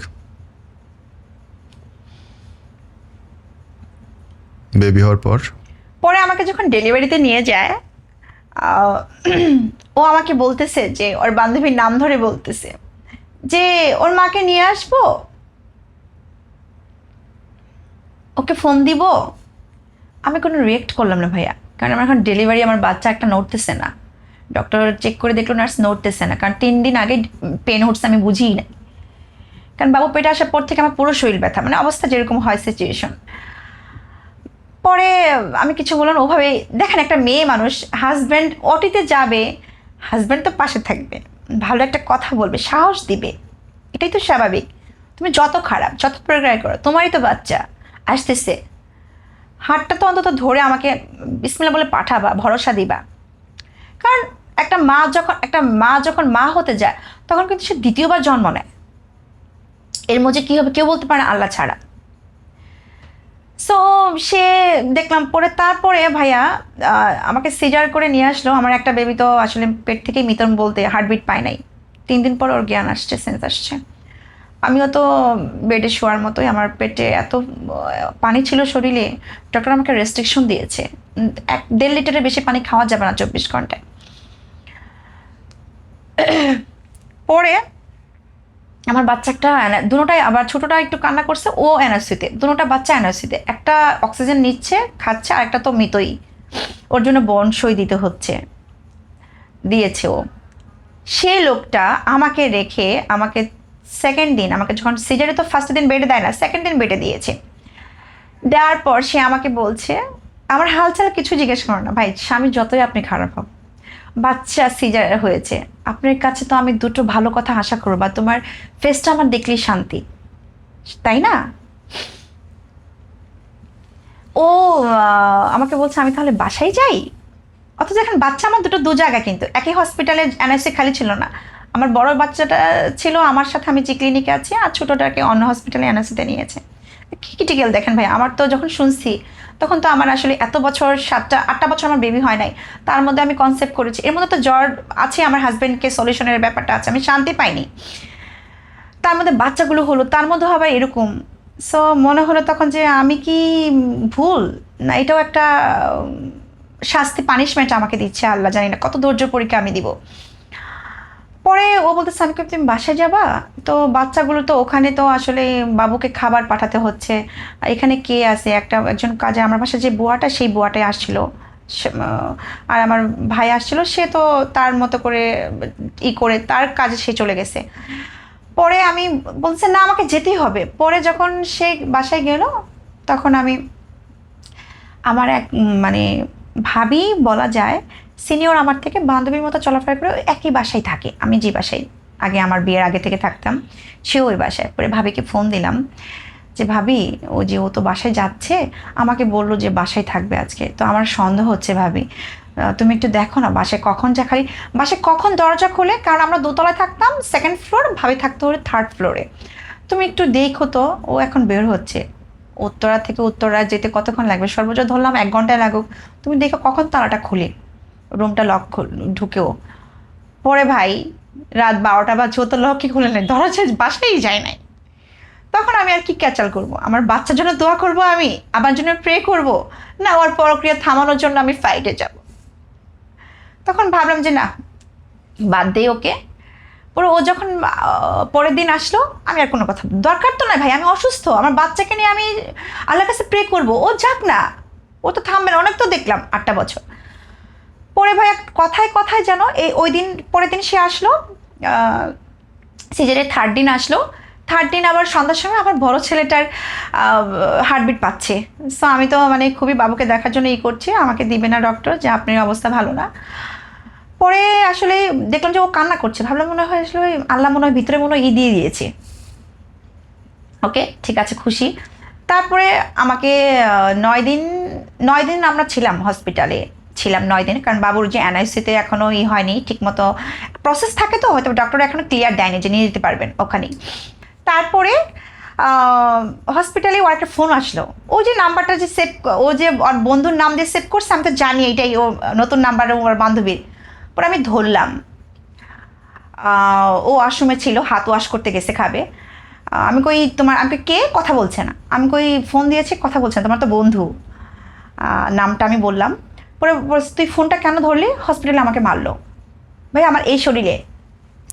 বেবি হওয়ার পরে আমাকে যখন ডেলিভারিতে নিয়ে যায়, আহ, ও আমাকে বলতেছে যে ওর বান্ধবীর নাম ধরে বলতেছে যে ওর মাকে নিয়ে আসবো, ওকে ফোন দিব। আমি কোনো রিয়েক্ট করলাম না ভাইয়া, কারণ আমার এখন ডেলিভারি, আমার বাচ্চা একটা নড়তেছে না। ডক্টর চেক করে দেখলো নার্স নড়তেছে না, কারণ 3 দিন আগে পেন উঠছে, আমি বুঝিই না। কারণ বাবু পেটে আসার পর থেকে আমার পুরো শরীর ব্যথা, মানে অবস্থা যেরকম হয় সিচুয়েশন। পরে আমি কিছু বললাম ওভাবে, দেখেন একটা মেয়ে মানুষ, হাজব্যান্ড ওটিতে যাবে, হাজব্যান্ড তো পাশে থাকবে, ভালো একটা কথা বলবে, সাহস দিবে, এটাই তো স্বাভাবিক। তুমি যত খারাপ, যত প্রোগ্রাম করো, তোমারই তো বাচ্চা আসতেছে, হাতটা তো অন্তত ধরে আমাকে বিসমিল্লাহ বলে পাঠাবা, ভরসা দিবা। কারণ একটা মা যখন মা হতে যায়, তখন কিন্তু সে দ্বিতীয়বার জন্ম নেয়। এর মধ্যে কী হবে কেউ বলতে পারে না, আল্লাহ ছাড়া। সো সে দেখলাম পরে, তারপরে ভাইয়া আমাকে সিজার করে নিয়ে আসলো। আমার একটা বেবি তো আসলে পেট থেকেই মৃতন বলতে, হার্টবিট পায় নাই। 3 দিন পর ওর জ্ঞান আসছে, সেন্স আসছে। আমিও তো বেডে শোয়ার মতোই, আমার পেটে এত পানি ছিল শরীরে, ডক্টর আমাকে রেস্ট্রিকশন দিয়েছে 1-1.5 লিটারের বেশি পানি খাওয়া যাবে না 24 ঘন্টায়। পরে আমার বাচ্চা একটা দুটোটাই, আবার ছোটোটা একটু কান্না করছে, ও এনআরসিতে, দুটোটা বাচ্চা এনআরসিতে, একটা অক্সিজেন নিচ্ছে খাচ্ছে, আর একটা তো মৃতই, ওর জন্য বন সই দিতে হচ্ছে, দিয়েছে ও। সে লোকটা আমাকে রেখে আমাকে সেকেন্ড দিন, আমাকে যখন সিজারে তো ফার্স্ট দিন বেডে দেয় না, সেকেন্ড দিন বেডে দিয়েছে। দেওয়ার পর সে আমাকে বলছে, আমার হালচাল কিছু জিজ্ঞেস করো না ভাই, স্বামী যতই আপনি খারাপ হোক, বাচ্চা সিজার হয়েছে, আপনার কাছে তো আমি দুটো ভালো কথা আশা করবো, বা তোমার ফেসটা আমার দেখলেই শান্তি, তাই না? ও আমাকে বলছে আমি তাহলে বাসায় যাই। অথচ এখন বাচ্চা আমার দুটো দু জায়গা, কিন্তু একই হসপিটালে এনআইসি খালি ছিল না। আমার বড় বাচ্চাটা ছিল আমার সাথে, আমি যে ক্লিনিকে আছি, আর ছোটোটাকে অন্য হসপিটালে এনআইসিতে নিয়েছে। কি ক্রিটিক্যাল দেখেন ভাই, আমার তো যখন শুনছি তখন তো আমার আসলে এত বছর, 7-8টা বছর আমার বেবি হয় নাই, তার মধ্যে আমি কনসেপ্ট করেছি, এর মধ্যে তো জ্বর আছে, আমার হাজব্যান্ডকে সলিউশনের ব্যাপারটা আছে, আমি শান্তি পাইনি, তার মধ্যে বাচ্চাগুলো হলো, তার মধ্যে আবার এরকম। সো মনে হলো তখন যে আমি কি ভুল, না এটাও একটা শাস্তি, পানিশমেন্ট আমাকে দিচ্ছে আল্লাহ, জানি না কত ধৈর্য পরীক্ষা আমি দিব। পরে ও বলতেছে আমি তুমি বাসায় যাবা, তো বাচ্চাগুলো তো ওখানে, তো আসলে বাবুকে খাবার পাঠাতে হচ্ছে, এখানে কে আছে, একজন কাজে আমার বাসায় যে বুয়াটা, সেই বুয়াটাই আসছিল, আর আমার ভাই আসছিল, সে তো তার মতো করে করে তার কাজে সে চলে গেছে। পরে আমি বলছে না আমাকে যেতেই হবে। পরে যখন সে বাসায় গেল, তখন আমি আমার এক মানে ভাবি বলা যায়, সিনিয়র আমার থেকে, বান্ধবীর মতো চলাফেরা করে, একই বাসায় থাকে, আমি যে বাসায় আগে আমার বিয়ের আগে থেকে থাকতাম, সে ওই বাসায়। পরে ভাবিকে ফোন দিলাম যে ভাবি, ও তো বাসায় যাচ্ছে, আমাকে বললো যে বাসায় থাকবে আজকে, তো আমার সন্দেহ হচ্ছে ভাবি, তুমি একটু দেখো না বাসায় কখন যা, খালি বাসায় কখন দরজা খোলে, কারণ আমরা দোতলায় থাকতাম, 2nd ফ্লোর, ভাবি থাকতে হলে 3rd ফ্লোরে, তুমি একটু দেখো তো, ও এখন বের হচ্ছে, উত্তরা থেকে উত্তরা যেতে কতক্ষণ লাগবে, সর্বোচ্চ ধরলাম 1 ঘন্টায় লাগুক, তুমি দেখো কখন তালাটা খুলে, রুমটা লক ঢুকেও। পরে ভাই রাত 12টা বা 14 লকই খুলে নেই, দরজা বাসায় যায় নাই। তখন আমি আর কি ক্যাচাল করব, আমার বাচ্চার জন্য দোয়া করব, আমি আমার জন্য প্রে করব, না ওর প্রক্রিয়া থামানোর জন্য আমি ফাইটে যাব। তখন ভাবলাম যে না, বাদ দেই ওকে। পরে ও যখন পরের দিন আসলো, আমি আর কোনো কথা, দরকার তো নয় ভাই, আমি অসুস্থ, আমার বাচ্চাকে নিয়ে আমি আল্লাহর কাছে প্রে করব, ও যাক না, ও তো থামবে না, অনেক তো দেখলাম 8টা বছর। পরে ভাই কথায় কথায় যেন ওই দিন পরের দিন সে আসলো, সিজারের 3rd দিন আসলো। 3rd দিন আবার সন্ধ্যার সময় আবার বড় ছেলেটার হার্টবিট পাচ্ছে। সো আমি তো মানে খুবই বাবুকে দেখার জন্য করছি, আমাকে দিবে না ডক্টর, যে আপনার অবস্থা ভালো না। পরে আসলে দেখলাম যে ও কান্না করছে, ভাবলাম মনে হয় আসলে আল্লাহ মনে হয় ভিতরে মনে হয় দিয়ে দিয়েছে, ওকে ঠিক আছে খুশি। তারপরে আমাকে 9 দিন আমরা ছিলাম হসপিটালে, ছিলাম 9 দিন, কারণ বাবুর যে এনআইসিতে এখনও হয়নি ঠিকমতো, প্রসেস থাকে তো, হয়তো ডক্টর এখনও ক্লিয়ার দেয়নি যে নিয়ে যেতে পারবেন ওখানেই। তারপরে হসপিটালে ওর একটা ফোন আসলো, ও যে নাম্বারটা যে সেভ, ও যে ওর বন্ধুর নাম দিয়ে সেভ করছে, আমি তো জানি এইটাই ও নতুন নাম্বার ওর বান্ধবীর। পরে আমি ধরলাম, ও ওয়াশরুমে ছিল, হাত ওয়াশ করতে গেছে খাবে। আমি কই তোমার, আমাকে কে কথা বলছে না, আমি কই ফোন দিয়েছে কথা বলছে না, তোমার তো বন্ধু, নামটা আমি বললাম। পরে বলছে তুই ফোনটা কেন ধরলি, হসপিটালে আমাকে মারলো। ভাই আমার এই শরীরে,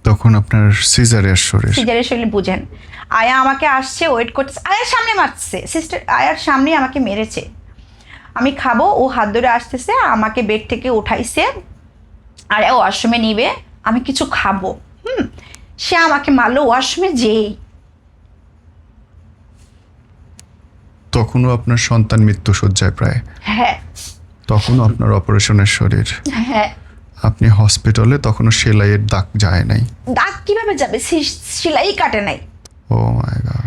তখন আপনার সিজারের শরীর। সিজারের শরীরে বুঝেন, আয়া আমাকে আসছে, ওয়েট করতেছে, আয়ার সামনে মারছে, সিস্টার আয়ার সামনে আমাকে মেরেছে। আমি খাবো, ও হাত ধরে আসতেছে, আমাকে বেড থেকে উঠাইছে, আর ওয়াশরুমে নিবে, আমি কিছু খাবো, সে আমাকে মারলো ওয়াশরুমে যেই। তখনও আপনার সন্তান মৃত্যুশয্যায় প্রায়, হ্যাঁ তখনও আপনার অপারেশনের শরীর, হ্যাঁ। আপনি হসপিটালে, তখনও সেলাইয়ের দাগ যায় নাই। দাগ কিভাবে যাবে, সেলাই কাটে নাই। ও মাই গড,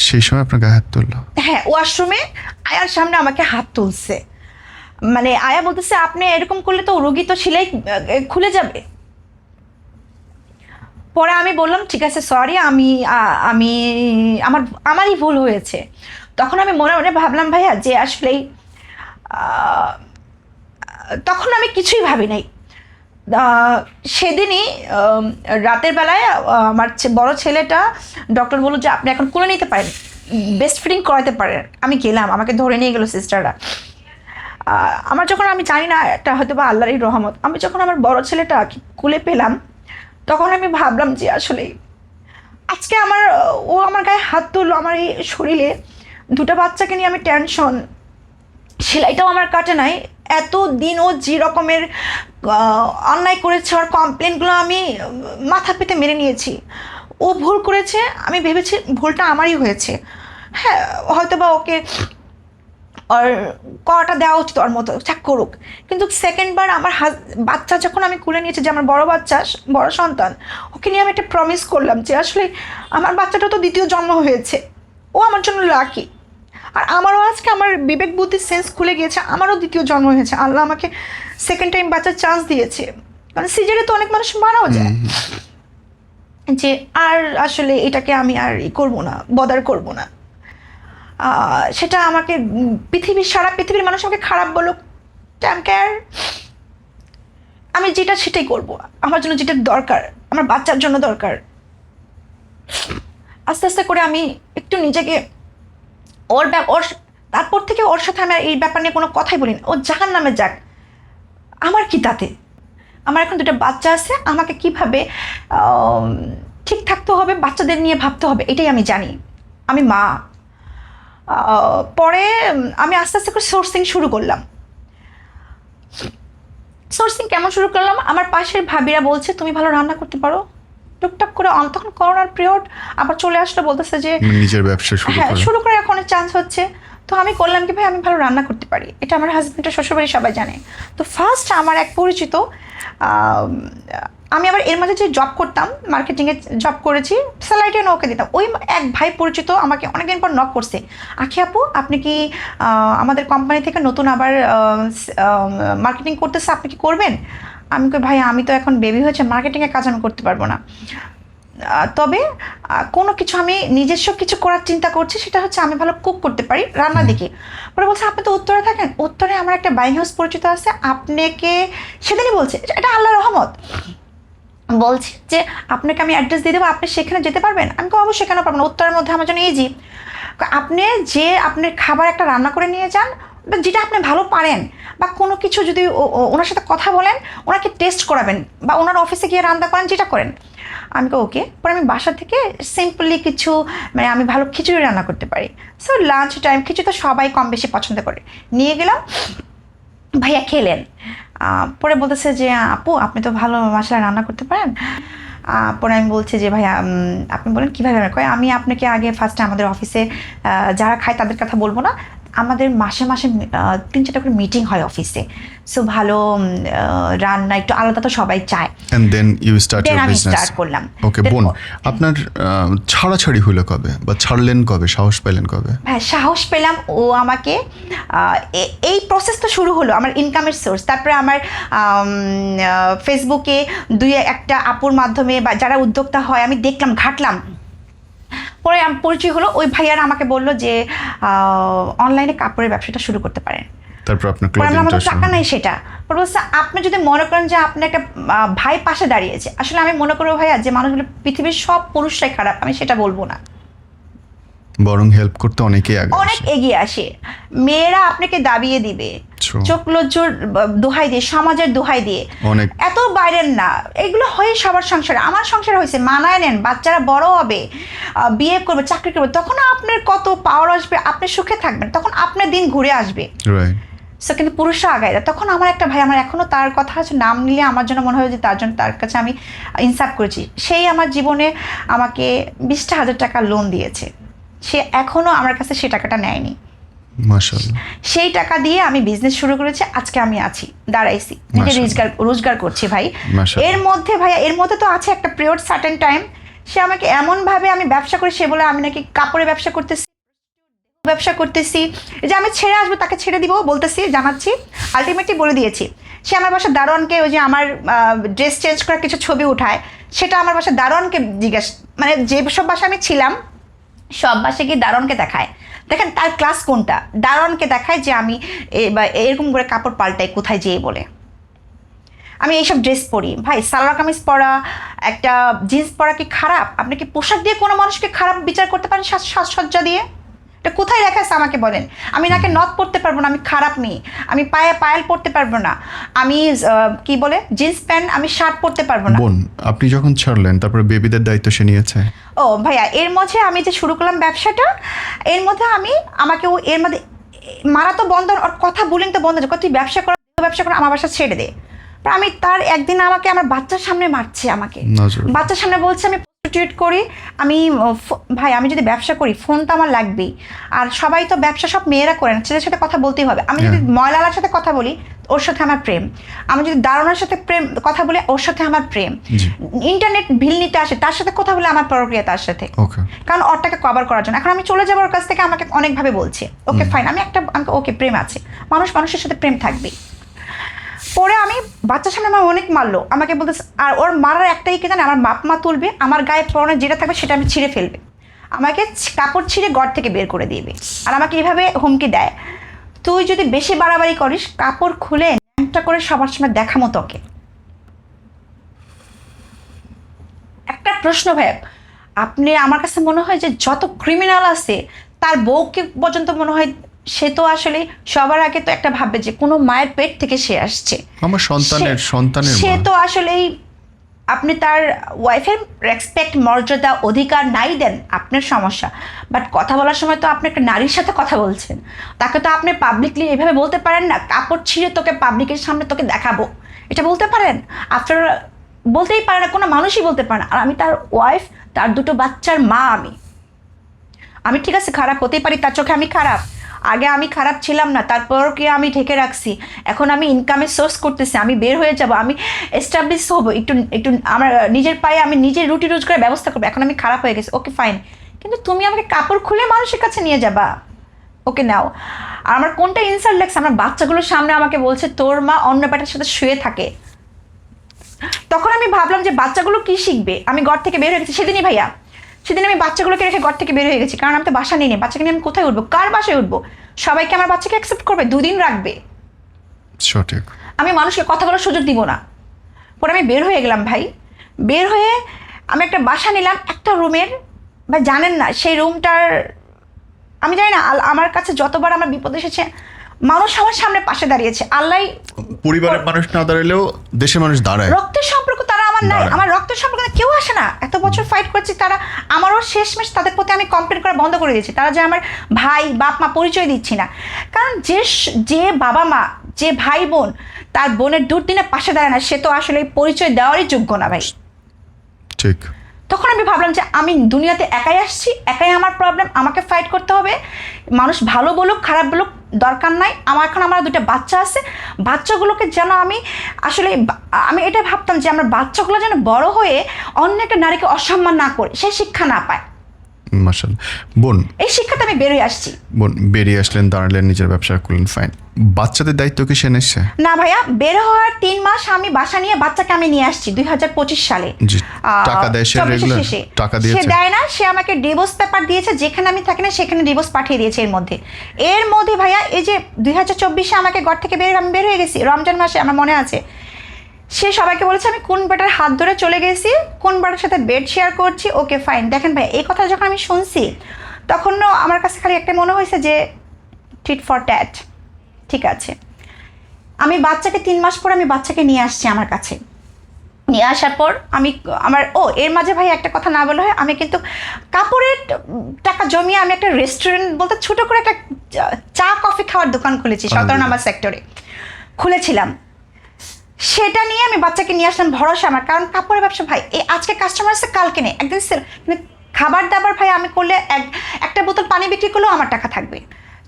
সেই সময় আপনার গায়ে হাত তুললো? হ্যাঁ, ওয়াশরুমে আয়ার সামনে আমাকে হাত তুলছে, মানে আয়া বলতেছে আপনি এরকম করলে তো রোগী তো সেলাই খুলে যাবে। পরে আমি বললাম ঠিক আছে সরি, আমি আমারই ভুল হয়েছে। তখন আমি মনে মনে ভাবলাম ভাইয়া যে আসলেই তখন আমি কিছুই ভাবি নাই। সেদিনই রাতের বেলায় আমার বড় ছেলেটা, ডক্টর বলল যে আপনি এখন কোলে নিতে পারেন, বেস্ট ফিডিং করাতে পারেন। আমি গেলাম, আমাকে ধরে নিয়ে গেলো সিস্টাররা। আমার যখন, আমি জানি না এটা হয়তো বা আল্লাহরই রহমত, আমি যখন আমার বড় ছেলেটা কোলে পেলাম, তখন আমি ভাবলাম যে আসলে আজকে ও আমার গায়ে হাত তুললো, আমার এই শরীরে দুটো বাচ্চাকে নিয়ে আমি টেনশন, সেলাইটাও আমার কাটে নাই। এত দিন ও যে রকমের অন্যায় করেছে, ওর কমপ্লেনগুলো আমি মাথা পেতে মেনে নিয়েছি। ও ভুল করেছে, আমি ভেবেছি ভুলটা আমারই হয়েছে। হ্যাঁ, হয়তো বা ওকে আর কটা দেওয়া উচিত, ওর মতো চাক করুক। কিন্তু সেকেন্ডবার আমার বাচ্চা যখন আমি কুলে নিয়েছি, যে আমার বড় বাচ্চা, বড় সন্তান, ওকে নিয়ে আমি একটা প্রমিস করলাম যে আসলে আমার বাচ্চাটা তো দ্বিতীয় জন্ম হয়েছে, ও আমার জন্য লাকি। আর আমারও আজকে আমার বিবেক বুদ্ধির সেন্স খুলে গিয়েছে, আমারও দ্বিতীয় জন্ম হয়েছে, আল্লাহ আমাকে সেকেন্ড টাইম বাচ্চার চান্স দিয়েছে। কারণ সিজারে তো অনেক মানুষ মারাও যায়, যে আর আসলে এটাকে আমি আর করবো না, বদার করবো না। সেটা আমাকে সারা পৃথিবীর মানুষ আমাকে খারাপ বলুক, কেয়ার, আমি যেটা সেটাই করব, আমার জন্য যেটা দরকার, আমার বাচ্চার জন্য দরকার। আস্তে আস্তে করে আমি একটু নিজেকে ওর তারপর থেকে ওর সাথে আমি এই ব্যাপার নিয়ে কোনো কথাই বলি না। ও জাহান নামে যাক, আমার কি তাতে? আমার এখন দুটো বাচ্চা আছে, আমাকে কিভাবে ঠিক থাকতে হবে, বাচ্চাদের নিয়ে ভাবতে হবে, এটাই আমি জানি। আমি মা। পরে আমি আস্তে আস্তে করে সোর্সিং শুরু করলাম। সোর্সিং কেমন শুরু করলাম, আমার পাশের ভাবিরা বলছে তুমি ভালো রান্না করতে পারো, টুকটাক করে। তখন করোনার পিরিয়ড আবার চলে আসলো, বলতেছে যে নিজের ব্যবসা শুরু করে এখন চান্স হচ্ছে। তো আমি করলাম কি ভাই, আমি ভালো রান্না করতে পারি, এটা আমার হাজব্যান্ডের শ্বশুরবাড়ি সবাই জানে। তো ফার্স্ট আমার এক পরিচিত, আমি আবার এর মাঝে যে জব করতাম, মার্কেটিংয়ে জব করেছি, স্যালারিটা ওকে দিতাম। ওই এক ভাই পরিচিত আমাকে অনেকদিন পর নক করছে, আখি আপু আপনি কি আমাদের কোম্পানি থেকে নতুন আবার মার্কেটিং করতেছে, আপনি কি করবেন? আমি কই ভাই আমি তো এখন বেবি হয়েছে, মার্কেটিংয়ের কাজ আমি করতে পারবো না, তবে কোনো কিছু আমি নিজস্ব কিছু করার চিন্তা করছি, সেটা হচ্ছে আমি ভালো কুক করতে পারি, রান্না দেখি। পরে বলছে আপনি তো উত্তরে থাকেন, উত্তরে আমার একটা বাইং হাউস পরিচিত আছে, আপনাকে সেদিনই বলছে, এটা আল্লাহর রহমত, বলছি যে আপনাকে আমি অ্যাড্রেস দিয়ে দেবো, আপনি সেখানে যেতে পারবেন? আমি তো অবশ্যই কেন পারবো না, উত্তরের মধ্যে আমার জন্য ইজি। আপনি যে আপনার খাবার একটা রান্না করে নিয়ে যান, বা যেটা আপনি ভালো পারেন, বা কোনো কিছু যদি ওনার সাথে কথা বলেন, ওনাকে টেস্ট করাবেন, বা ওনার অফিসে গিয়ে রান্না করেন, যেটা করেন। আমি তো ওকে। পরে আমি বাসা থেকে সিম্পলি কিছু, মানে আমি ভালো খিচুড়ি রান্না করতে পারি, সো লাঞ্চ টাইম খিচুড়ি তো সবাই কম বেশি পছন্দ করে, নিয়ে গেলাম, ভাইয়া খেলেন। পরে বলতেছে যে আপু আপনি তো ভালো মশলা রান্না করতে পারেন। পরে আমি বলছি যে ভাইয়া আপনি বলেন কীভাবে কয়, আমি আপনাকে আগে ফার্স্টে আমাদের অফিসে যারা খায় তাদের কথা বলবো না, আমাদের মাসে মাসে 3-4টা করে মিটিং হয় অফিসে, সো ভালো রান্না একটু আলাদা তো সবাই চায়। and then you start your আমি business. স্টার্ট করলাম। ওকে বোন, আপনার ছাড়াছাড়ি হলো কবে, বা ছাড়লেন কবে, সাহস পেলেন কবে? হ্যাঁ, সাহস পেলাম, ও আমাকে এই প্রসেস তো শুরু হলো আমার ইনকামের সোর্স। তারপরে আমার ফেসবুকে 2-1টা আপুর মাধ্যমে, বা যারা উদ্যোক্তা হয়, আমি দেখলাম, ঘাটলাম, পরে পরিচয় হলো। ওই ভাইয়ারা আমাকে বললো যে অনলাইনে কাপড়ের ব্যবসাটা শুরু করতে পারেন। তারপর আপনার আমাদের টাকা নাই সেটা। পরে বলছে আপনি যদি মনে করেন যে আপনি একটা ভাই পাশে দাঁড়িয়েছে, আসলে আমি মনে করবো ভাইয়া যে মানুষগুলো পৃথিবীর সব পুরুষরাই খারাপ, আমি সেটা বলবো না। বরং হেল্প করতে অনেকেই আগে অনেক আসে। এগিয়ে আসে। মেয়েরা আপনাকে দাবিয়ে দিবে, True. চোখ লজ্জার দোহাই দিয়ে, সমাজের দোহাই দিয়ে। অনেক এত বাইরের না, এগুলো হয় সবার সংসারে। আমার সংসার হয়েছে, মানায় নেন, বাচ্চারা বড় হবে, বিয়ে করবে, চাকরি করবে, তখন আপনার কত পাওয়ার আসবে, আপনি সুখে থাকবেন, তখন আপনার দিন ঘুরে আসবে। রাইট। সো কিন্তু পুরুষরা আগায় না। তখন আমার একটা ভাই, আমার এখনও তার কথা হচ্ছে, নাম নিলে আমার জন্য মনে হয় যে তার জন্য তার কাছে আমি ইনসাফ করেছি। সেই আমার জীবনে আমাকে 20,000 টাকা লোন দিয়েছে, সে এখনও আমার কাছে সে টাকাটা নেয়নি। মাশাআল্লাহ। সেই টাকা দিয়ে আমি বিজনেস শুরু করেছি, আজকে আমি আছি, দাঁড়াইছি, নিজে রোজগার করছি ভাই। মাশাআল্লাহ। এর মধ্যে ভাইয়া, এর মধ্যে তো আছে একটা পিরিয়ড, সার্টেন টাইম, সে আমাকে এমনভাবে, আমি ব্যবসা করি, সে বলে আমি নাকি কাপড়ে ব্যবসা করতেছি, এই যে আমি ছেড়ে আসবো, তাকে ছেড়ে দিব বলতেছি, জানাচ্ছি, আলটিমেটলি বলে দিয়েছি। সে আমার বাসার দারোয়ানকে, ওই যে আমার ড্রেস চেঞ্জ করার কিছু ছবি উঠায়, সেটা আমার বাসার দারোয়ানকে জিজ্ঞেস, মানে যে সব বাসায় আমি ছিলাম সব বাসায় গিয়ে দারোয়ানকে দেখায়, দেখেন তার ক্লাস কোনটা, দারোয়ানকে দেখায় যে আমি এরকম করে কাপড় পাল্টাই কোথায় যেয়ে বলে। আমি এইসব ড্রেস পরি ভাই, সালোয়ার কামিজ পরা, একটা জিন্স পরা কি খারাপ? আপনি কি পোশাক দিয়ে কোনো মানুষকে খারাপ বিচার করতে পারেন? সাজসজ্জা দিয়ে? এটা কোথায় লেখা আছে আমাকে বলেন? আমি নাকে নথ পরতে পারবো না, আমি খারাপ মেয়ে। আমি পায়ে পায়েল পরতে পারবো না, আমি কি বলে জিন্স প্যান্ট, আমি শার্ট পরতে পারবো না। বোন, আপনি যখন ছাড়লেন তারপরে বেবিদের দায়িত্ব সে নিয়েছে? ও ভাইয়া, এর মধ্যে আমি যে শুরু করলাম ব্যবসাটা, এর মধ্যে আমাকে ও এর মধ্যে মারা তো বন্ধ, ওর কথা বলেন তো বন্ধ, তুই ব্যবসা কর, আমার বাসা ছেড়ে দে। আমি তার একদিন আমাকে আমার বাচ্চার সামনে মারছে, আমাকে বাচ্চার সামনে বলছে আমি প্রস্টিটিউট করি। আমি ভাই, আমি যদি ব্যবসা করি ফোন তো আমার লাগবেই, আর সবাই তো ব্যবসা সব মেয়েরা করে না, ছেলের সাথে কথা বলতেই হবে। আমি যদি ময়লালার সাথে কথা বলি, ওর সাথে আমার প্রেম। আমি যদি দারোয়ানের সাথে কথা বলি, ওর সাথে আমার প্রেম। ইন্টারনেট বিল নিতে আসে, তার সাথে কথা বলে আমার প্রক্রিয়া তার সাথে, কারণ ওর টাকা কভার করার জন্য। এখন আমি চলে যাবো ওর কাছ থেকে, আমাকে অনেকভাবে বলছে, ওকে ফাইন, আমি ওকে প্রেম আছে, মানুষের সাথে প্রেম থাকবেই। পরে আমি বাচ্চার সামনে আমার অনেক মারলো, আমাকে বলতেছে, আর ওর মারার একটাই কি জানে, আমার বাপ মা তুলবে, আমার গায়ে পরনে যেটা থাকবে সেটা আমি ছিঁড়ে ফেলবে, আমাকে কাপড় ছিঁড়ে ঘর থেকে বের করে দিবে। আর আমাকে এইভাবে হুমকি দেয়, তুই যদি বেশি বাড়াবাড়ি করিস, কাপড় খুলে ন্যাংটা করে সবার সামনে দেখামো তোকে। একটা প্রশ্ন ভাই, আপনি, আমার কাছে মনে হয় যে যত ক্রিমিনাল আছে তার বউকে পর্যন্ত মনে হয় সে তো আসলে সবার আগে তো একটা ভাববে যে কোনো মায়ের পেট থেকে সে আসছে, আমার সন্তানের সে তো আসলেই, আপনি তার ওয়াইফের রেসপেক্ট, মর্যাদা, অধিকার নাই দেন, আপনার সমস্যা। বাট কথা বলার সময় তো আপনি একটা নারীর সাথে কথা বলছেন, তাকে তো আপনি পাবলিকলি এভাবে বলতে পারেন না, কাপড় ছিঁড়ে তোকে পাবলিকের সামনে তোকে দেখাবো, এটা বলতে পারেন? আপনার বলতেই পারে না, কোনো মানুষই বলতে পারে না। আর আমি তার ওয়াইফ, তার দুটো বাচ্চার মা। আমি ঠিক আছে, খারাপ হতেই পারি, তার চোখে আমি খারাপ, আগে আমি খারাপ ছিলাম না, তারপরও কি আমি ঢেকে রাখছি। এখন আমি ইনকামের সোর্স করতেছি, আমি বের হয়ে যাব, আমি এস্টাবলিশ হবো, একটু আমার নিজের পায়ে আমি নিজের রুটি রোজগারের ব্যবস্থা করবো। এখন আমি খারাপ হয়ে গেছি, ওকে ফাইন, কিন্তু তুমি আমাকে কাপড় খুলে মানুষের কাছে নিয়ে যাবা, ওকে নাও। আর আমার কোনটা ইনসাল্ট লাগছে, আমার বাচ্চাগুলোর সামনে আমাকে বলছে তোর মা অন্য বেটার সাথে শুয়ে থাকে। তখন আমি ভাবলাম যে বাচ্চাগুলো কি শিখবে। আমি ঘর থেকে বের হয়ে গেছি সেদিনই ভাইয়া, সেদিন আমি বাচ্চাগুলোকে রেখে ঘর থেকে বের হয়ে গেছি, কারণ আমি তো বাসা নিয়ে বাচ্চাকে নিয়ে আমি কোথায় উঠবো, কার বাসায় উঠবো? সবাইকে আমার বাচ্চাকে অ্যাকসেপ্ট করবে, 2 দিন রাখবে, সঠিক। আমি মানুষকে কথা বলার সুযোগ দিব না। পরে আমি বের হয়ে গেলাম ভাই, বের হয়ে আমি একটা বাসা নিলাম একটা রুমের। ভাই জানেন না, সেই রুমটার আমি জানি না, আমার কাছে যতবার আমার বিপদ এসেছে মানুষ আমার সামনে পাশে দাঁড়িয়েছে। আল্লাহ, পরিবারের মানুষ না দাঁড়ালেও দেশের মানুষ দাঁড়ায়। রক্তের সম্পর্ক তারা আমার নাই, আমার রক্তের সম্পর্ক কেউ আসে না। এত বছর ফাইট করছি, তারা আমারও শেষমেশ তাদের প্রতি আমি কমপ্লেন করা বন্ধ করে দিয়েছি। তারা যে আমার ভাই বাপ মা পরিচয় দিচ্ছি না, কারণ যে বাবা মা, যে ভাই বোন তার বোনের দুর্দিনে পাশে দাঁড়ায় না, সে তো আসলে পরিচয় দেওয়ারই যোগ্য না ভাই। ঠিক। তখন আমি ভাবলাম যে আমি দুনিয়াতে একাই আসছি, একাই আমার প্রবলেম, আমাকে ফাইট করতে হবে। মানুষ ভালো বলুক খারাপ বলুক দরকার নাই, এখন আমার 2টা বাচ্চা আছে, বাচ্চাগুলোকে যেন আমি আসলে, আমি এটা ভাবতাম যে আমার বাচ্চাগুলো যেন বড় হয়ে অন্য একটা নারীকে অসম্মান না করে, সে শিক্ষা না পায়। মাশাআল্লাহ। বোন, এই শিক্ষাতে আমি বেরিয়ে আসছি। বোন বেরিয়ে আসলেন, দাঁড়ালেন, নিজের ব্যবসা করলেন, ফাইন। বাচ্চাদের দায়িত্ব কি সে নিচ্ছে? না ভাইয়া, বের হওয়ার 3 মাস আমি বাসা নিয়ে বাচ্চাকে আমি নিয়ে আসছি 2025 সালে। টাকা দেয় সে রেগুলার? টাকা দিয়েছে? সে দেয় না, সে আমাকে ডিভোর্স পেপার দিয়েছে, যেখানে আমি থাকি না সেখানে ডিভোর্স পাঠিয়ে দিয়েছে। এর মধ্যে ভাইয়া, এই যে 2024-এ আমাকে ঘর থেকে আমি বের হয়ে গেছি রমজান মাসে, আমার মনে আছে। সে সবাইকে বলেছে আমি কোন বেটার হাত ধরে চলে গেছি, কোন বেটার সাথে বেড শেয়ার করছি, ওকে ফাইন। দেখেন ভাই, এই কথা যখন আমি শুনছি তখনও আমার কাছে খালি একটা মনে হয়েছে যে টিট ফর ট্যাট, ঠিক আছে। আমি বাচ্চাকে 3 মাস পর আমি বাচ্চাকে নিয়ে আসছি আমার কাছে। নিয়ে আসার পর আমি এর মাঝে ভাই একটা কথা না বলা হয়, আমি কিন্তু কাপড়ের টাকা জমিয়ে আমি একটা রেস্টুরেন্ট বলতে ছোট করে একটা চা কফি খাওয়ার দোকান খুলেছি 17 নম্বর সেক্টরে খুলেছিলাম। সেটা নিয়ে আমি বাচ্চাকে নিয়ে আসলাম ভরসা আমার, কারণ কাপড়ের ব্যবসা ভাই এই আজকে কাস্টমার আসছে কালকে নেই, একদিন খাবার দাবার ভাই আমি করলে একটা বোতল পানি বিক্রি করলেও আমার টাকা থাকবে।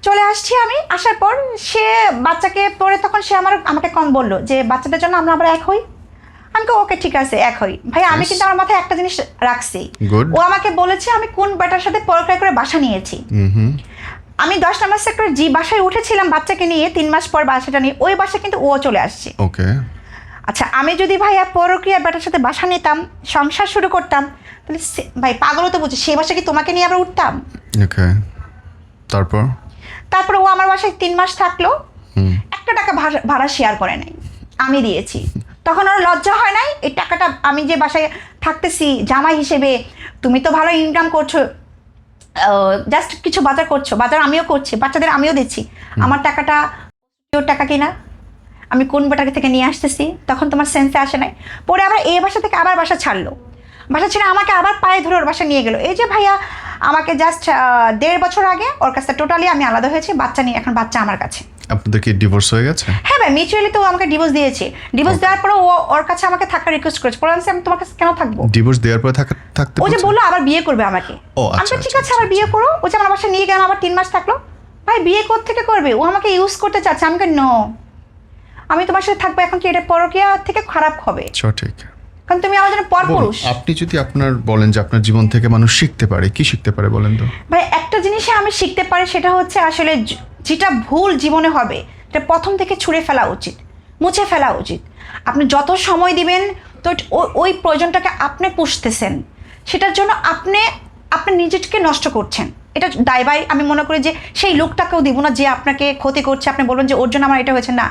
চলে আসছি আমি, আসার পর সে বাচ্চাকে পরে তখন সে আমাকে কম বললো যে বাচ্চাদের জন্য আমরা আবার এক হই। আমি ওকে ঠিক আছে এক হই ভাই। আমি কিন্তু আমার মাথায় একটা জিনিস রাখছি, ও আমাকে বলেছে আমি কোন বেটার সাথে পরক্রিয়া করে বাসা নিয়েছি। আমি 10 নম্বর সেক্টর যে বাসায় উঠেছিলাম বাচ্চাকে নিয়ে 3 মাস পর বাসাটা নিয়ে, ওই বাসায় কিন্তু ও চলে আসছে। ওকে, আচ্ছা আমি যদি ভাইয়া পরক্রিয়া বেটার সাথে বাসা নিতাম, সংসার শুরু করতাম, তাহলে ভাই পাগলও তো বুঝি সেই বাসা কি তোমাকে নিয়ে আবার উঠতাম? ওকে, তারপর ও আমার বাসায় 3 মাস থাকলো, 1 টাকা ভাড়া শেয়ার করে নাই, আমি দিয়েছি। তখন ওর লজ্জা হয় নাই এই টাকাটা আমি যে বাসায় থাকতেছি জামাই হিসেবে, তুমি তো ভালো ইনকাম করছো, জাস্ট কিছু বাজার করছো, বাজার আমিও করছি, বাচ্চাদের আমিও দিচ্ছি, আমার টাকাটা ওর টাকা কিনা, আমি কোন বাটাকে থেকে নিয়ে আসতেছি, তখন তোমার সেন্সে আসে নাই। পরে আবার এই বাসা থেকে আবার বাসা ছাড়লো, বাসা ছেড়ে আমাকে আবার পায়ে ধরে ওর বাসা নিয়ে গেলো। এই যে ভাইয়া আমাকে জাস্ট 1.5 বছর আগে ওর কাছে টোটালি আমি আলাদা হয়েছি, বাচ্চা নিয়ে এখন বাচ্চা আমার কাছে। আপনাদের কি ডিভোর্স হয়ে গেছে? হ্যাঁ ভাই, মিউচুয়ালি তো আমাকে ডিভোর্স দিয়েছে। ডিভোর্স দেওয়ার পরে ও ওর কাছে আমাকে থাকার রিকোয়েস্ট করেছে, বললাম আমি তোমার কাছে কেন থাকবো? ডিভোর্স দেওয়ার পরে থাকতে ও যে বললো আবার বিয়ে করবে আমাকে। আমি তো ঠিক আছে আবার বিয়ে করো। ও যে আমার বাসা নিয়ে গেলাম, আবার 3 মাস থাকলো। ভাই বিয়ে থেকে করবে? ও আমাকে ইউজ করতে চাচ্ছে। আমাকে নো, আমি তোমার সাথে থাকবো, এখন কি এটা পরকীয়া থেকে খারাপ হবে? সঠিক, কারণ তুমি আমার জন্য পরপুরুষ। আপনি যদি আপনার বলেন যে আপনার জীবন থেকে মানুষ শিখতে পারে, কি শিখতে পারে বলেন তো? ভাই একটা জিনিসে আমি শিখতে পারি, সেটা হচ্ছে আসলে যেটা ভুল জীবনে হবে এটা প্রথম থেকে ছুঁড়ে ফেলা উচিত, মুছে ফেলা উচিত। আপনি যত সময় দিবেন তো ওই প্রয়োজনটাকে আপনি পুষতেছেন, সেটার জন্য আপনি নিজেকে নষ্ট করছেন। এটা দায়ভার আমি মনে করি যে সেই লোকটাকেও দিব না যে আপনাকে ক্ষতি করছে। আপনি বলবেন যে ওর জন্য আমার এটা হয়েছে, না,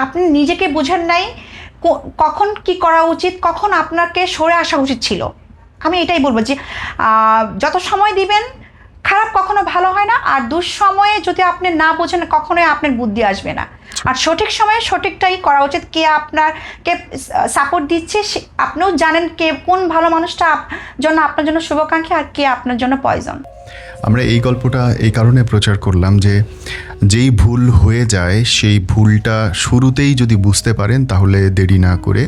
আপনি নিজেকে বুঝেন নাই কখন কি করা উচিত, কখন আপনাকে সরে আসা উচিত ছিল। আমি এটাই বলবো যে যত সময় দিবেন খারাপ কখনো ভালো হয় না, আর দুঃসময়ে যদি আপনি না বোঝেন কখনোই আপনার বুদ্ধি আসবে না। আর সঠিক সময়ে সঠিকটাই করা উচিত। কে আপনাকে সাপোর্ট দিচ্ছে আপনিও জানেন, কে কোন ভালো মানুষটা জন্য আপনার জন্য শুভাকাঙ্ক্ষী আর কে আপনার জন্য পয়জন। আমরা এই গল্পটা এই কারণে প্রচার করলাম যে যেই ভুল হয়ে যায় সেই ভুলটা শুরুতেই যদি বুঝতে পারেন তাহলে দেরি না করে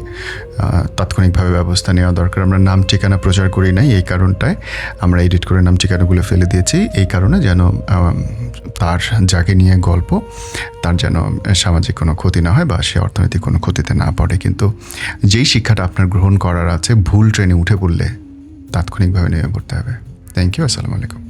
তাৎক্ষণিকভাবে ব্যবস্থা নেওয়া দরকার। আমরা নাম ঠিকানা প্রচার করি নাই এই কারণটায়, আমরা এডিট করে নাম ঠিকানাগুলো ফেলে দিয়েছি এই কারণে যেন তার যাকে নিয়ে গল্প তার যেন সামাজিক কোনো ক্ষতি না হয় বা সে অর্থনৈতিক কোনো ক্ষতিতে না পড়ে। কিন্তু যেই শিক্ষাটা আপনার গ্রহণ করার আছে, ভুল ট্রেনে উঠে পড়লে তাৎক্ষণিকভাবে নেমে পড়তে হবে। থ্যাংক ইউ, আসসালামু আলাইকুম।